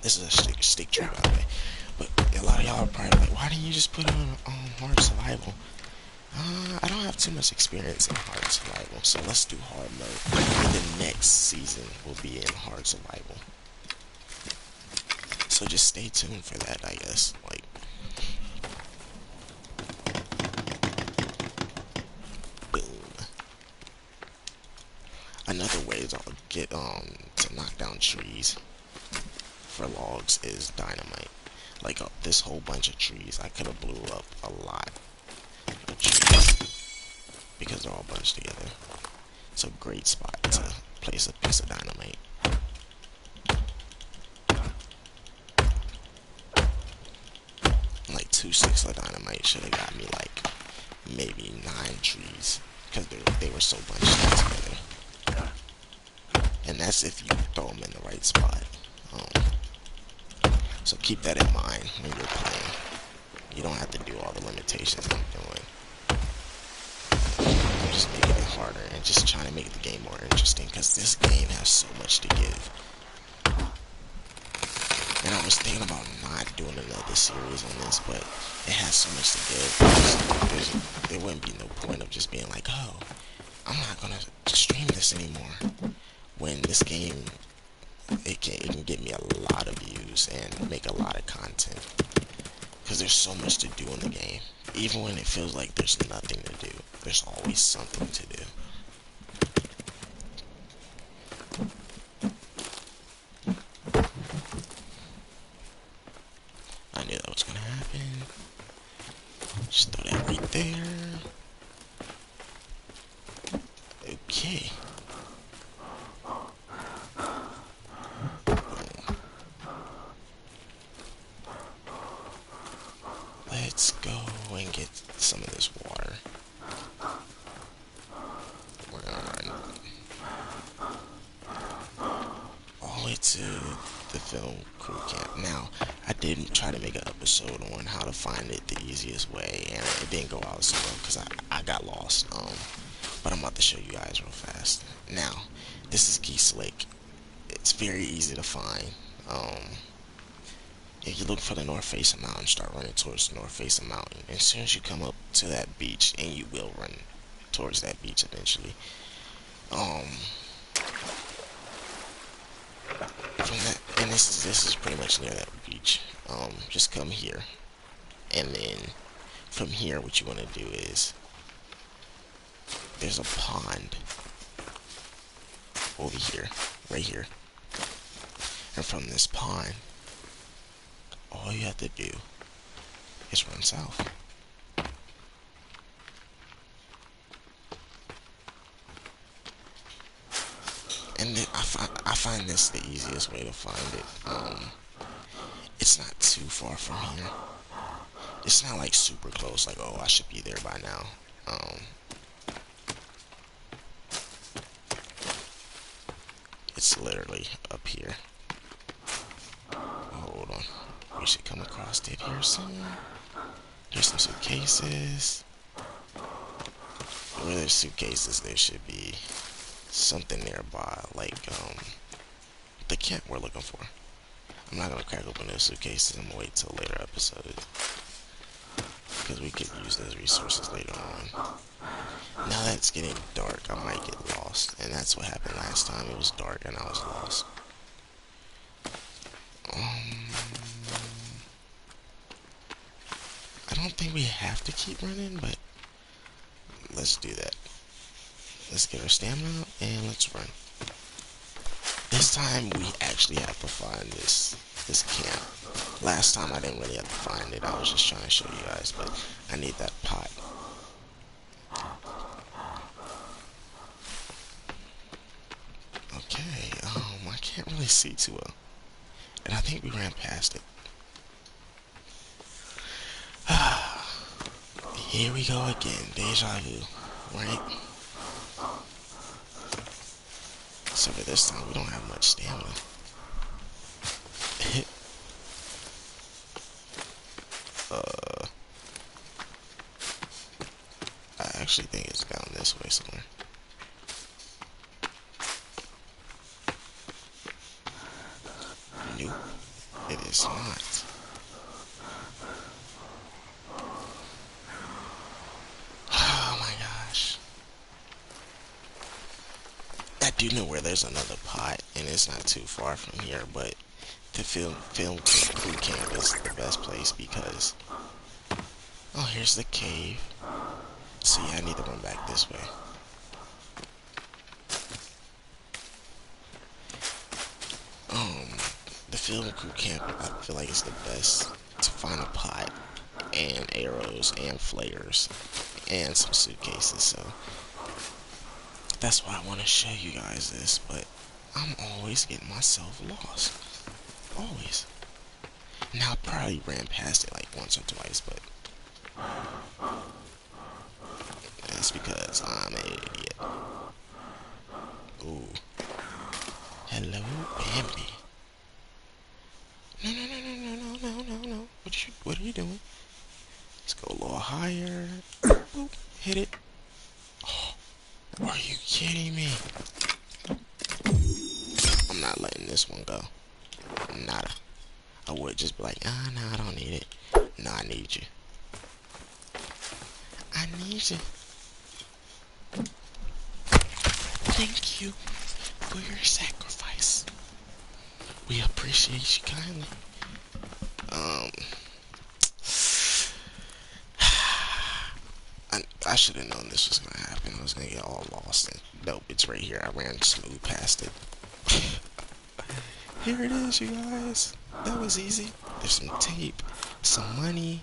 this is a stick tree, by the way, but a lot of y'all are probably like, why didn't you just put on hard survival? I don't have too much experience in hard survival, so let's do hard mode. And the next season will be in hard survival. So just stay tuned for that, I guess. Like, boom. Another way to get to knock down trees for logs is dynamite. Like this whole bunch of trees, I could have blew up a lot of trees because they're all bunched together. It's a great spot to place a piece of dynamite. Like 2 sticks of dynamite should have got me like maybe 9 trees because they were so bunched together. And that's if you throw them in the right spot. So keep that in mind when you're playing. You don't have to do all the limitations I'm doing. I'm just making it harder and just trying to make the game more interesting because this game has so much to give. And I was thinking about not doing another series on this, but it has so much to give. There wouldn't be no point of just being like, oh, I'm not gonna stream this anymore. When this game, it can get me a lot of views and make a lot of content. Because there's so much to do in the game. Even when it feels like there's nothing to do, there's always something to do. I knew that was gonna happen. Just throw that right there. Okay. to the film crew camp. Now, I did try to make an episode on how to find it the easiest way, and it didn't go out so well because I got lost. But I'm about to show you guys real fast. Now, this is Geese Lake. It's very easy to find. If you look for the north face of mountain, start running towards the north face of mountain. As soon as you come up to that beach, and you will run towards that beach eventually. Um, from that, and this is pretty much near that beach. Just come here, and then from here, what you want to do is there's a pond over here, right here, and from this pond, all you have to do is run south. And then I find this the easiest way to find it. It's not too far from here. It's not like super close, like, oh, I should be there by now. It's literally up here. Hold on. We should come across it here soon. Here's some suitcases. Where there's suitcases, there should be something nearby, like the camp we're looking for. I'm not gonna crack open those suitcases. I'm gonna wait till a later episode because we could use those resources later on. Now that it's getting dark, I might get lost, and that's what happened last time. It was dark and I was lost. I don't think we have to keep running, but let's do that. Let's get our stamina up and let's run. This time we actually have to find this camp. Last time I didn't really have to find it. I was just trying to show you guys, but I need that pot. Okay, I can't really see too well. And I think we ran past it. Here we go again. Deja vu, right? So for this time, we don't have much stamina. I actually think it's down this way somewhere. Nope, it is not. Oh my gosh. I do know where there's another pot, and it's not too far from here, but the film crew camp is the best place because, oh, here's the cave. So yeah, I need to run back this way. The film crew camp, I feel like it's the best to find a pot and arrows and flares and some suitcases. So that's why I want to show you guys this, but I'm always getting myself lost. Always. Now I probably ran past it like once or twice, but that's because I'm an idiot. Ooh. Hello, Bambi. No. What are you doing? Let's go a little higher. Boop. Hit it. Oh, are you kidding me? I'm not letting this one go. Nada. I would just be like, no, I don't need it. No, I need you. I need you. Thank you for your sacrifice. We appreciate you kindly. I should have known this was gonna happen. I was gonna get all lost. And nope, it's right here. I ran smooth past it. Here it is, you guys. That was easy. There's some tape, some money,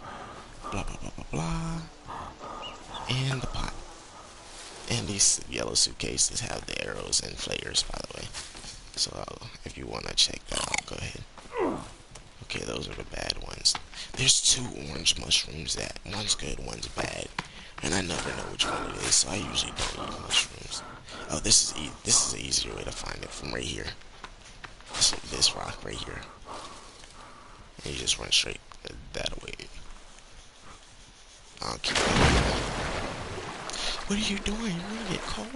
blah blah blah blah blah, and the pot. And these yellow suitcases have the arrows and flares, by the way. So if you wanna check that out, go ahead. Okay, those are the bad ones. There's 2 orange mushrooms that one's good, one's bad, and I never know which one it is, so I usually don't eat mushrooms. Oh, this is an easier way to find it from right here. this rock right here, and you just run straight that way. I'll keep going. What are you doing? You're gonna get cold.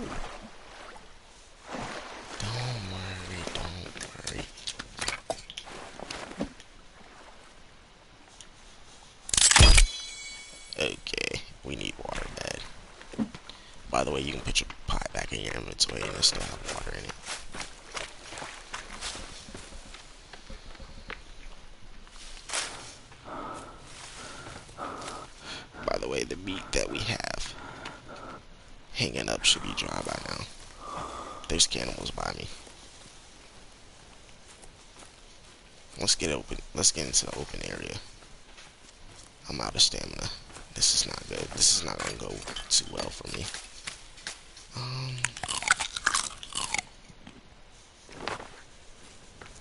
Don't worry, don't worry. Okay, we need water bad. By the way, you can put your pot back in your inventory and it still have water in it. By the way, the meat that we have hanging up should be dry by now. There's cannibals by me. Let's get open. Let's get into the open area. I'm out of stamina. This is not good. This is not gonna go too well for me.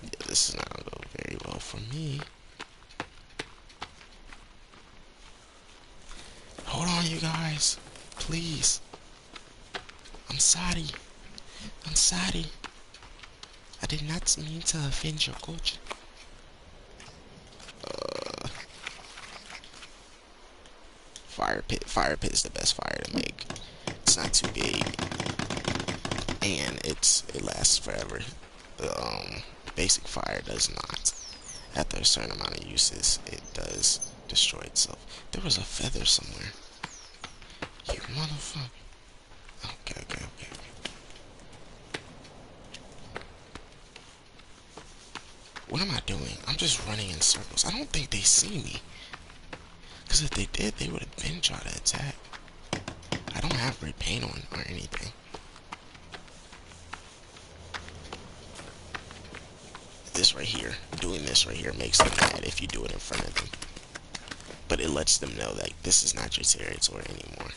Yeah, this is not gonna go very well for me. Hold on, you guys. Please. I'm sorry. I'm sorry. I did not mean to offend your culture. Fire pit. Fire pit is the best fire to make. It's not too big, and it lasts forever. The basic fire does not. After a certain amount of uses, it does destroy itself. There was a feather somewhere. You motherfucker. Okay. What am I doing? I'm just running in circles. I don't think they see me. Because if they did, they would have been trying to attack. I don't have red paint on or anything. This right here, doing this right here makes them mad if you do it in front of them. But it lets them know that this is not your territory anymore.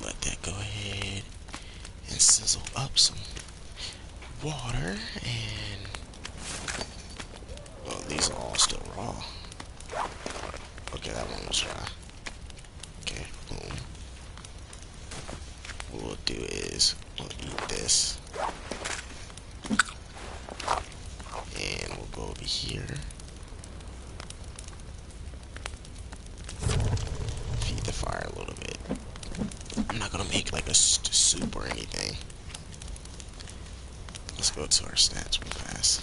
Let that go ahead and sizzle up some water, and well, these are all still raw. Okay, that one was dry. Okay, boom. What we'll do is we'll eat this, and we'll go over here, feed the fire a little bit. I'm not gonna make like a soup or anything. Let's go to our stats real fast.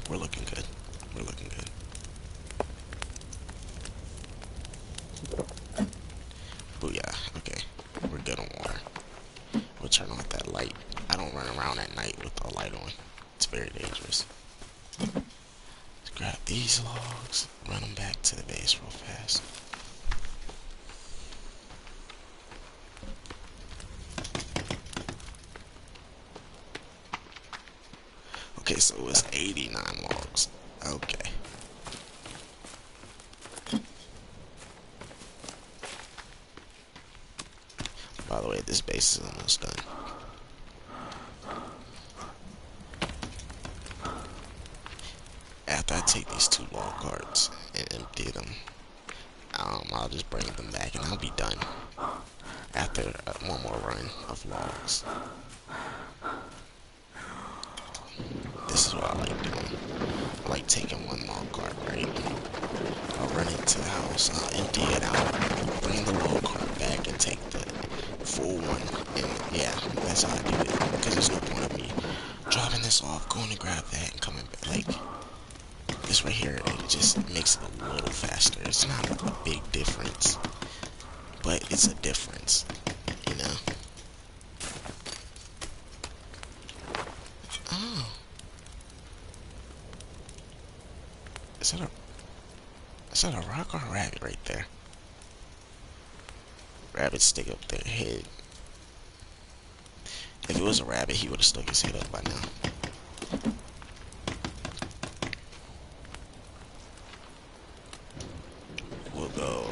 We're looking good. We're looking good. Booyah. Okay. We're good on water. We'll turn off that light. I don't run around at night with a light on. It's very dangerous. Let's grab these logs, run them back to the base real fast. Okay, so it was 89 logs. Okay. By the way, this base is almost done. After I take these 2 log carts and empty them, I'll just bring them back and I'll be done. After one more run of logs. This is what I like doing. I like taking 1 log cart, right? I'll run into the house, I'll empty it out, bring the log cart back and take the full one, and yeah, that's how I do it. Because there's no point of me dropping this off, going to grab that, and coming back. Like, this right here, it just makes it a little faster. It's not a big difference, but it's a difference, you know? Oh. Is that a rock or a rabbit right there? Rabbits stick up their head. If it was a rabbit, he would have stuck his head up by now. We'll go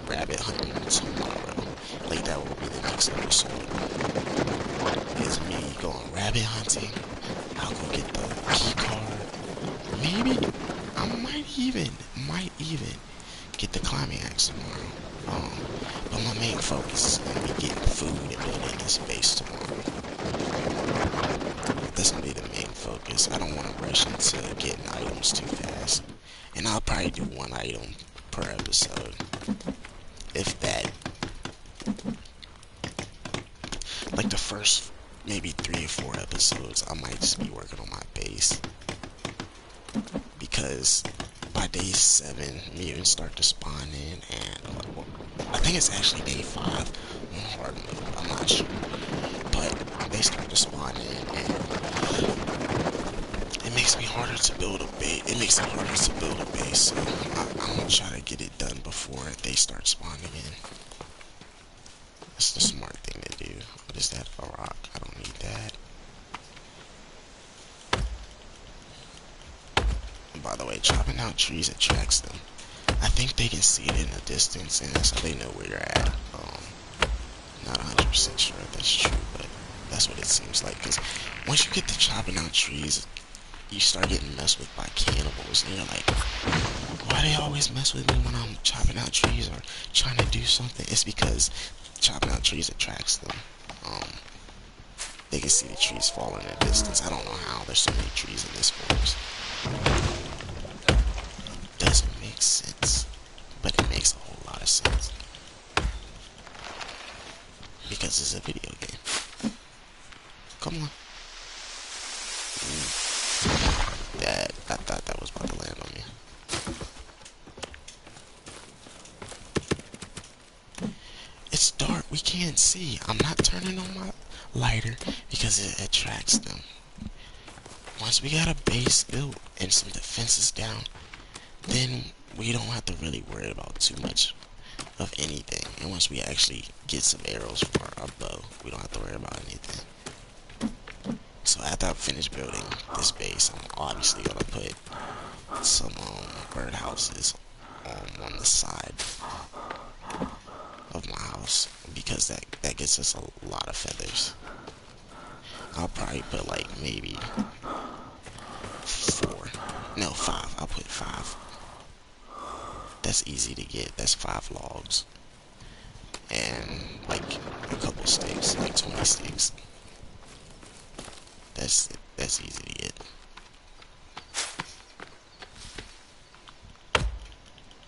rabbit hunting tomorrow. Like, that will be the next episode. It's me going rabbit hunting I'll go get the key card. Maybe I might even get the climbing axe tomorrow. But my main focus is gonna be getting food and building this base tomorrow. That's gonna be the main focus. I don't want to rush into getting items too fast, and I'll probably do one item per episode, if that. Like the first maybe 3 or 4 episodes, I might just be working on my base, because by day 7, mutants start to spawn in, and well, I think it's actually day 5 on hard mode. I'm not sure, but they start to spawn in, and it makes me harder to build a base. It makes it harder to build a base, so I'm gonna try to get it done before they start spawning in. That's the smart thing to do. What is that? A rock? I don't need that. By the way, chopping out trees attracts them. I think they can see it in the distance, and that's how they know where you're at. Not 100% sure if that's true, but that's what it seems like. Because once you get to chopping out trees, you start getting messed with by cannibals, and you're like, why do they always mess with me when I'm chopping out trees or trying to do something? It's because chopping out trees attracts them. They can see the trees fall in the distance. I don't know how there's so many trees in this forest. Doesn't make sense, but it makes a whole lot of sense, because it's a video game. Come on. That, I thought that was about to land on me. It's dark, we can't see. I'm not turning on my lighter because it attracts them. Once we got a base built and some defenses down, then we don't have to really worry about too much of anything. And once we actually get some arrows for our bow, we don't have to worry about anything. So after I finish building this base, I'm obviously gonna put some birdhouses on the side of my house, because that gets us a lot of feathers. I'll probably put like maybe 4, no 5. I'll put 5. That's easy to get. That's 5 logs and like a couple sticks, like 20 sticks. That's easy to get.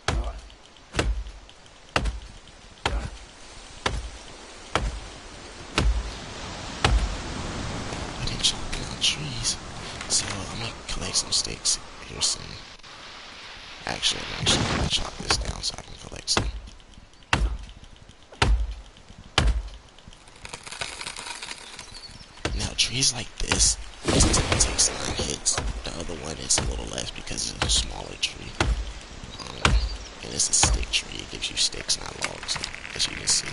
I didn't chop down trees, so I'm gonna collect some sticks here soon. Actually, I'm actually gonna chop this down so I can collect some. Now, trees like this, it takes 9 hits. The other one is a little less because it's a smaller tree. And it's a stick tree. It gives you sticks, not logs, as you can see.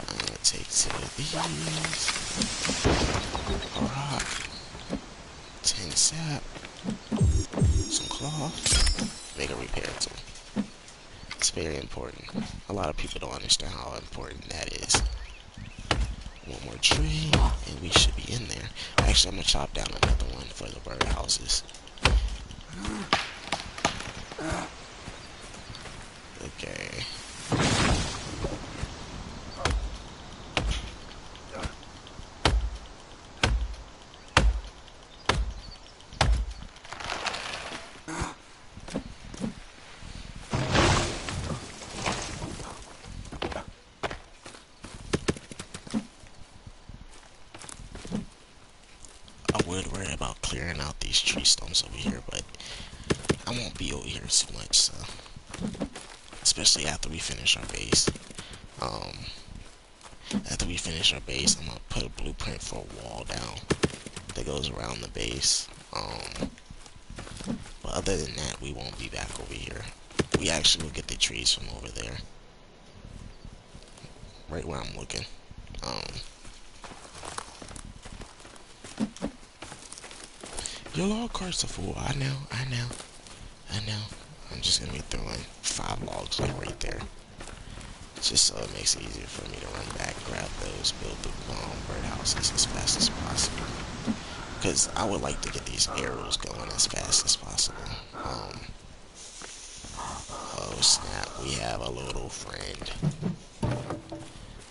I'm gonna take 2 of these. Alright. 10 sap. Some cloth. Make a repair tool. It's very important. A lot of people don't understand how important that is. One more tree, and we should be in there. Actually, I'm gonna chop down another one for the birdhouses. Okay. I would worry about clearing out these tree stumps over here, but I won't be over here too much, so. Especially after we finish our base. After we finish our base, I'm gonna put a blueprint for a wall down that goes around the base. But other than that, we won't be back over here. We actually will get the trees from over there, right where I'm looking. Your log carts are full. I know. I'm just gonna be throwing 5 logs like right there, just so it makes it easier for me to run back, grab those, build the birdhouses as fast as possible. because I would like to get these arrows going as fast as possible. Oh snap, we have a little friend.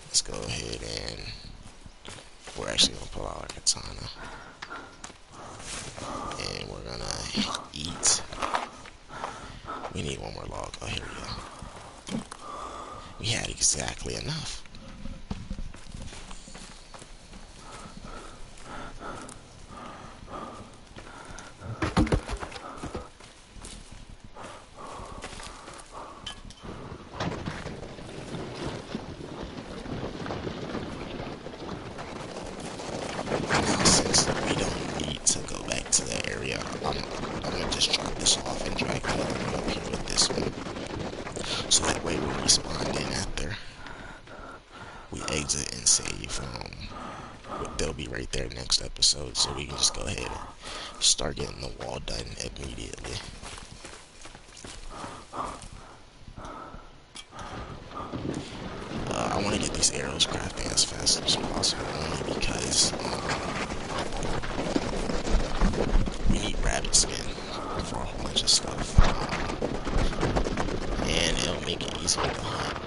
Let's go ahead and we're actually gonna pull out our katana and we're gonna eat. We need one more log. Oh, here we go. We had exactly enough. Now, since we don't need to go back to the area, I'm gonna just drop this off and drag the other one up here with this one. So that way we respawn in after we exit and save. They'll be right there next episode, so we can just go ahead and start getting the wall done immediately. I want to get these arrows crafting as fast as possible, only because we need rabbit skin for a whole bunch of stuff, and it'll make it easier to hunt.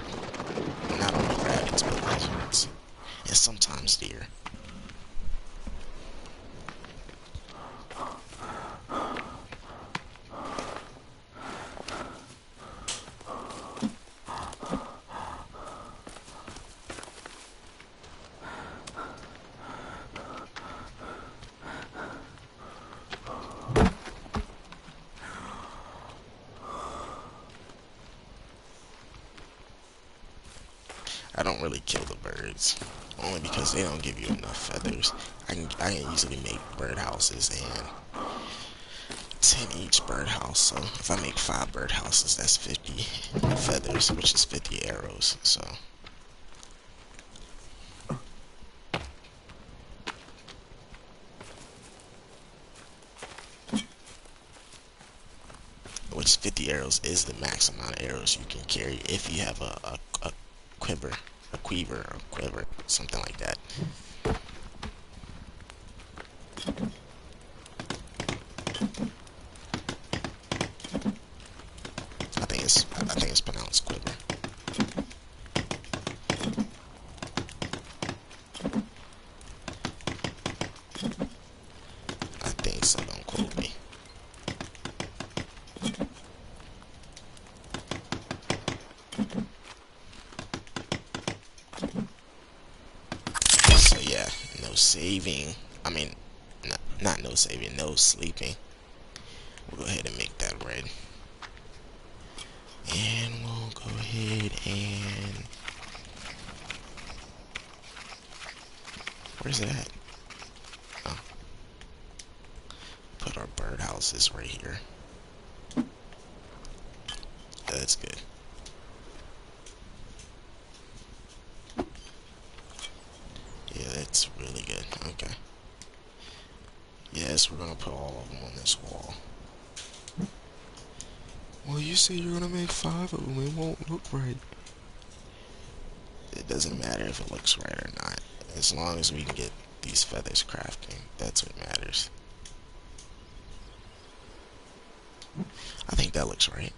Not only rabbits, but lizards, and sometimes deer. I don't really kill the birds, only because they don't give you enough feathers. I can easily make birdhouses and 10 each birdhouse. So if I make 5 birdhouses, that's 50 feathers, which is 50 arrows. So which 50 arrows is the max amount of arrows you can carry if you have a quiver, a quiver, something like that. I think it's pronounced quiver. I think so. Don't quote me. So yeah, no saving. I mean, not no saving, no sleeping. We'll go ahead and make that red. And we'll go ahead and... Where's it at? Oh. Put our birdhouses right here. That's good. Yeah, that's really good. Okay. Yes, we're gonna put all of them on this wall. Well, you say you're gonna make 5 of them. It won't look right. It doesn't matter if it looks right or not. As long as we can get these feathers crafting, that's what matters. I think that looks right.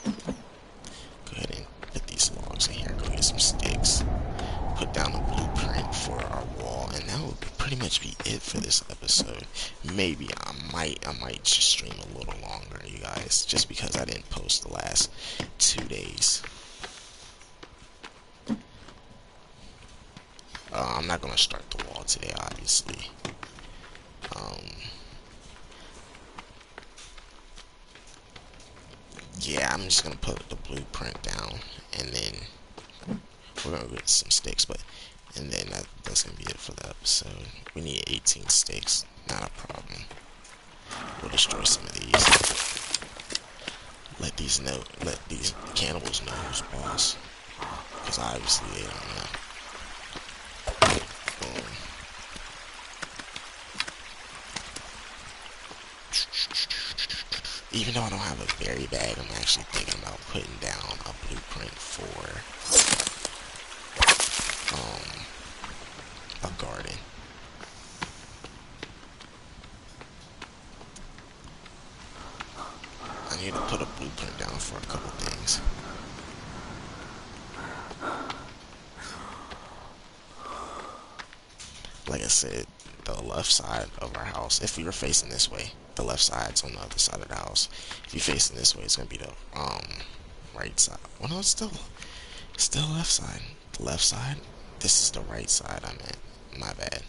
Go ahead and put these logs in here. Go get some sticks. Put down a blueprint for our wall, and that would pretty much be it for this episode. Maybe I might just stream a little longer, you guys, just because I didn't post the last 2 days. I'm not gonna start the wall today, obviously. Yeah, I'm just gonna put the blueprint down, and then we're gonna get some sticks, and then that's gonna be it for the episode. We need 18 sticks, not a problem. We'll destroy some of these. Let these cannibals know who's boss, because obviously they don't know. Boom. Even though I don't have a berry bag, I'm actually thinking about putting down a blueprint for um a garden. I need to put a blueprint down for a couple things. Like I said, the left side of our house, if we were facing this way, the left side's on the other side of the house. If you're facing this way, it's gonna be the right side. Well, no, it's still left side. The left side. This is the right side. I meant. My bad.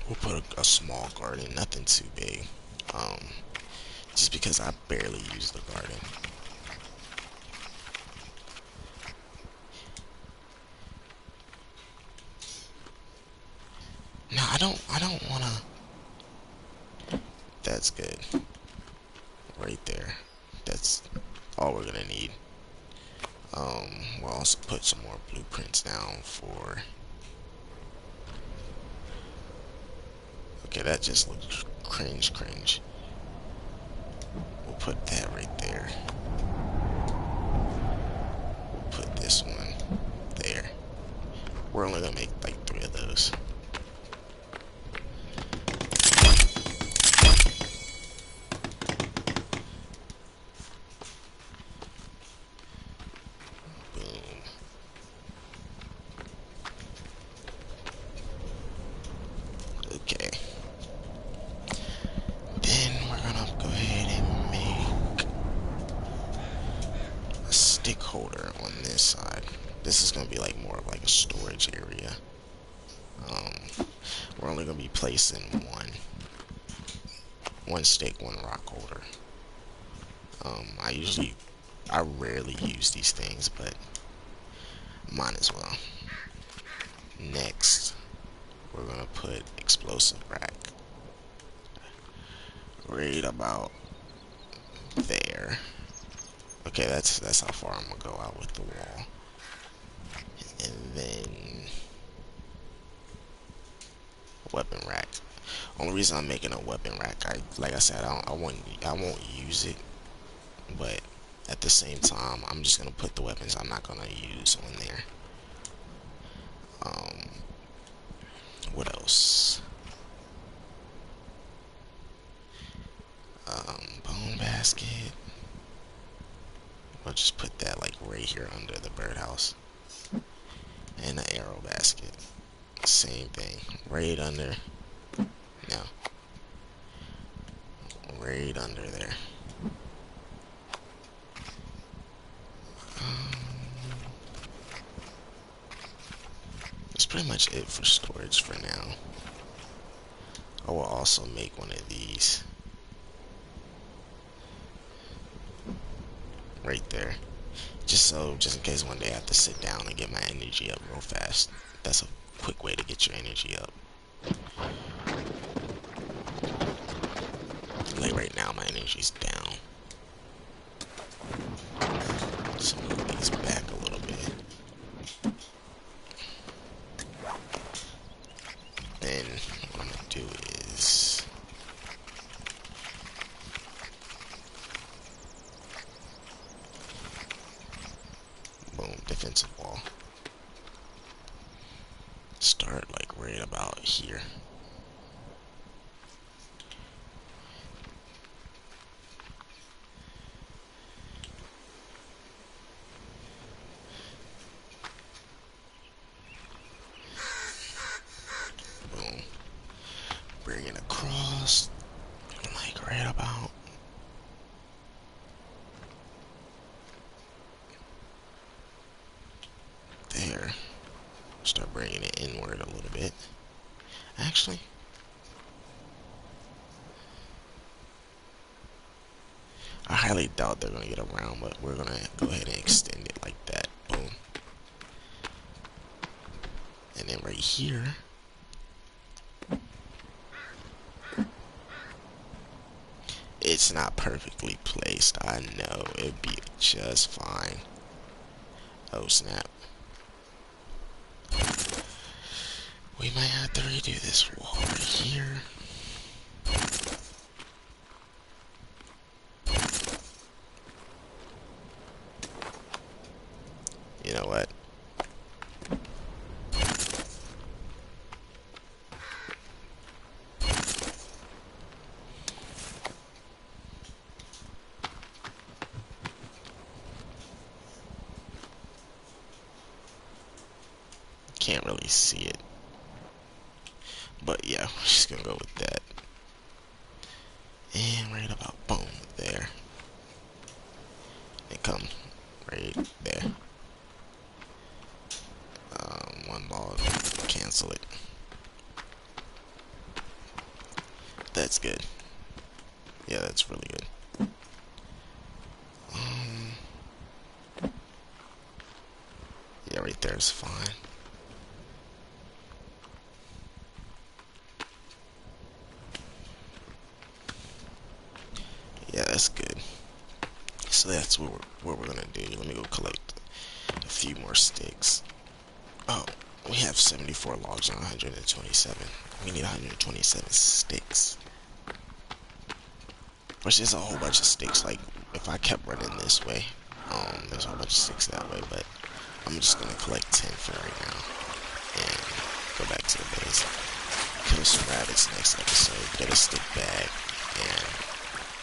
We'll put a small garden, nothing too big. Um, just because I barely use the garden. No, I don't. I don't wanna. That's good. Right there. That's all we're gonna need. We'll also put some more blueprints down for. Okay, that just looks cringe. We'll put that right there. We'll put this one there. We're only gonna make like 3 of those. Boom. Okay. Then we're gonna go ahead and make a stick holder on this side. This is gonna be like more of like a storage area. We're only gonna be placing one stick, one rock holder. I rarely use these things, but might as well. Next, we're gonna put explosive rack right about there. Okay, that's how far I'm gonna go out with the wall. And then weapon rack. Only reason I'm making a weapon rack, like I said, I won't use it, but at the same time, I'm just gonna put the weapons I'm not gonna use on there. What else? Bone basket. We'll just put that like right here under the birdhouse. And the arrow basket. Same thing. Right under. No. Right under there. That's pretty much it for storage for now. I will also make one of these. Right there. Just in case one day I have to sit down and get my energy up real fast. That's a quick way to get your energy up. Like right now, my energy's down. So move these back a little bit. Then what I'm gonna do is boom, defensive wall. Start like right about here. Boom. Bring it across. Like right about there. Start bringing it inward a little bit. Actually, I highly doubt they're gonna get around, but we're gonna go ahead and extend it like that. Boom. And then right here, it's not perfectly placed. I know, it'd be just fine. Oh snap. We might have to redo this wall right here. can't really see it. But yeah, we're just gonna go with that. And right about boom there. And come right there. One log, cancel it. That's good. Yeah, that's really good. Yeah, right there is fine. Yeah, that's good. So that's what we're gonna do. Let me go collect a few more sticks. Oh, we have 74 logs on 127. We need 127 sticks. Which is a whole bunch of sticks. Like, if I kept running this way, there's a whole bunch of sticks that way. But I'm just gonna collect 10 for right now and go back to the base. Kill some rabbits next episode. Get a stick bag,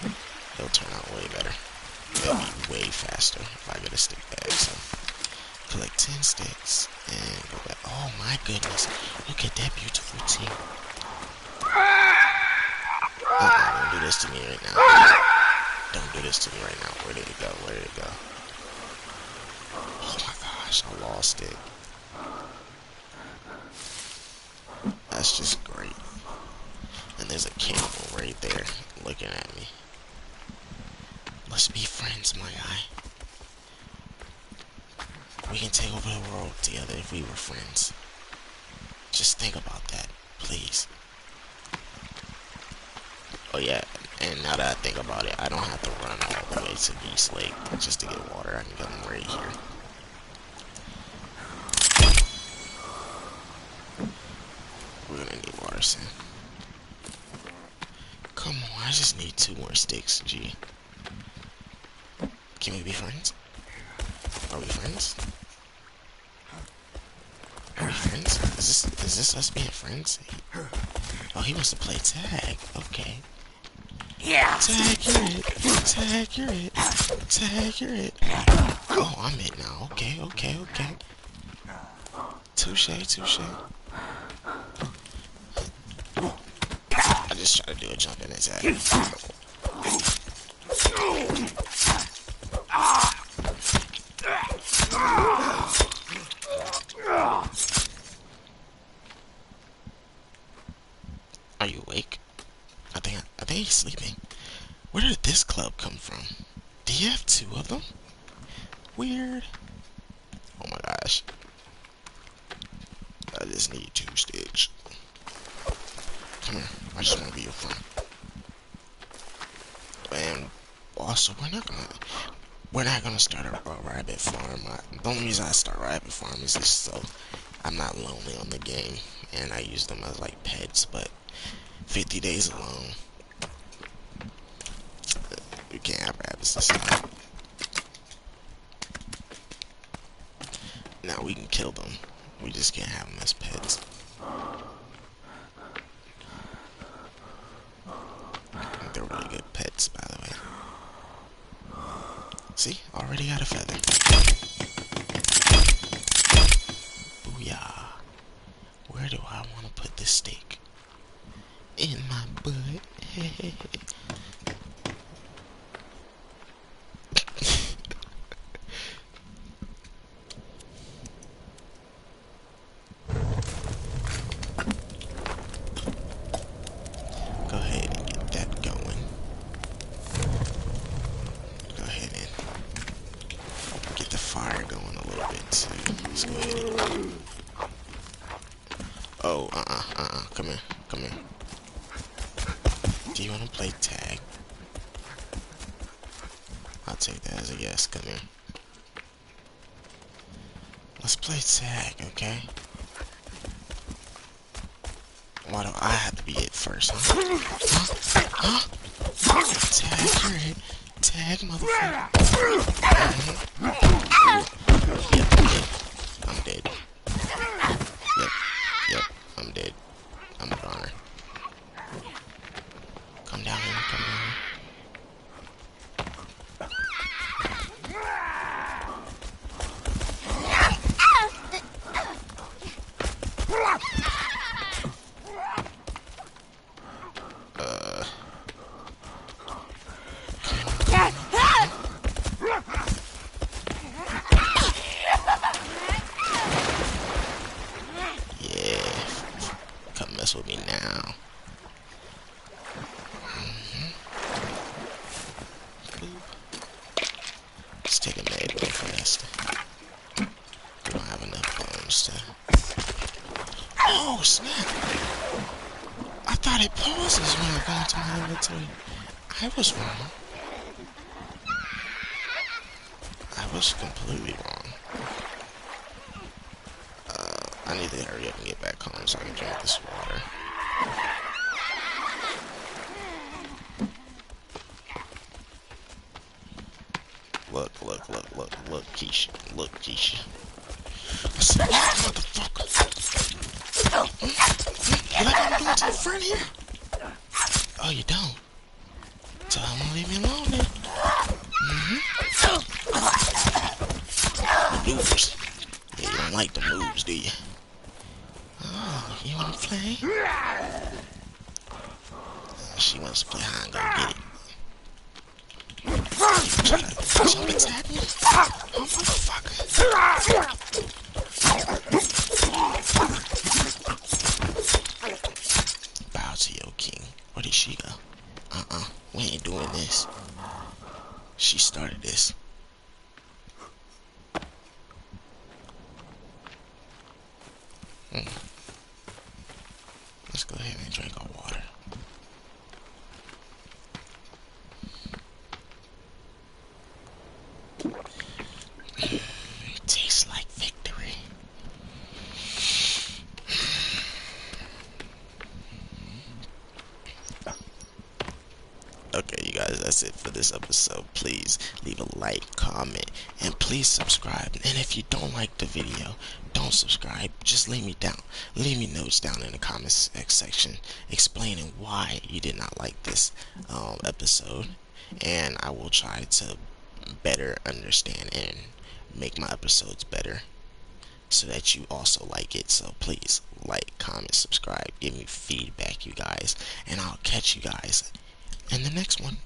and it'll turn out way better. It'll be way faster if I get a stick bag. So collect 10 sticks and go back. Oh my goodness! Look at that beautiful team. Don't do this to me right now. Don't do this to me right now. Where did it go? Where did it go? Oh my gosh, I lost it. That's just great. And there's a cannibal right there looking at me. Let's be friends, my guy. We can take over the world together if we were friends. Just think about that, please. Oh yeah, and now that I think about it, I don't have to run all the way to Beast Lake just to get water. I can get them right here. We're gonna need water soon. Come on, I just need 2 more sticks, G. Can we be friends? Are we friends? Are we friends? Is this us being friends? Oh, he wants to play tag. Okay. Yeah. Tag, you're it. Tag, you're it. Tag, you're it. Oh, I'm it now. Okay, okay, okay. Touche, touche. I just try to do a jump in attack. Are you awake? I think he's sleeping. Where did this club come from? Do you have 2 of them? Weird. Oh my gosh. I just need 2 sticks. Come here. I just want to be your friend. And also, we're not gonna start a rabbit farm. The only reason I start rabbit farm is just so I'm not lonely on the game, and I use them as like pets. But 50 days alone, we can't have rabbits this time. Now we can kill them. We just can't have them as pets. They're really good pets, by the way. See? Already got a feather. Booyah. Where do I want to put this steak? In my butt. Go ahead and get that going. Go ahead and get the fire going a little bit too. Let's go ahead and... Oh, come here, come here. Do you want to play tag? I'll take that as a yes, come here. Let's play tag, okay? Why do I have to be it first, huh? Huh? Tag, you're it. Tag, motherfucker. Yep, I'm dead. Yep, I'm dead. I'm a goner. Come down here, come down here. snap. I thought it pauses when I go into my inventory. I was wrong. I was completely wrong. I need to hurry up and get back home so I can drink this water. Look, Keisha. Look, Keisha. I said, motherfucker. You like I'm going to the front here? Oh, you don't? So I'm gonna leave me alone then. Maneuvers. Yeah, you don't like the moves, do you? Oh, you wanna play? She wants to play hide and go get it. Jump attack me? Oh, motherfucker. Bow to your king. Where did she go? We ain't doing this. She started this. Let's go ahead and drink our water. Tastes like victory. Okay, you guys, that's it for this episode. Please leave a like, comment, and please subscribe. And if you don't like the video, don't subscribe. Just leave me notes down in the comments section explaining why you did not like this episode, and I will try to better understand and make my episodes better so that you also like it. So please like, comment, subscribe, give me feedback, you guys, and I'll catch you guys in the next one.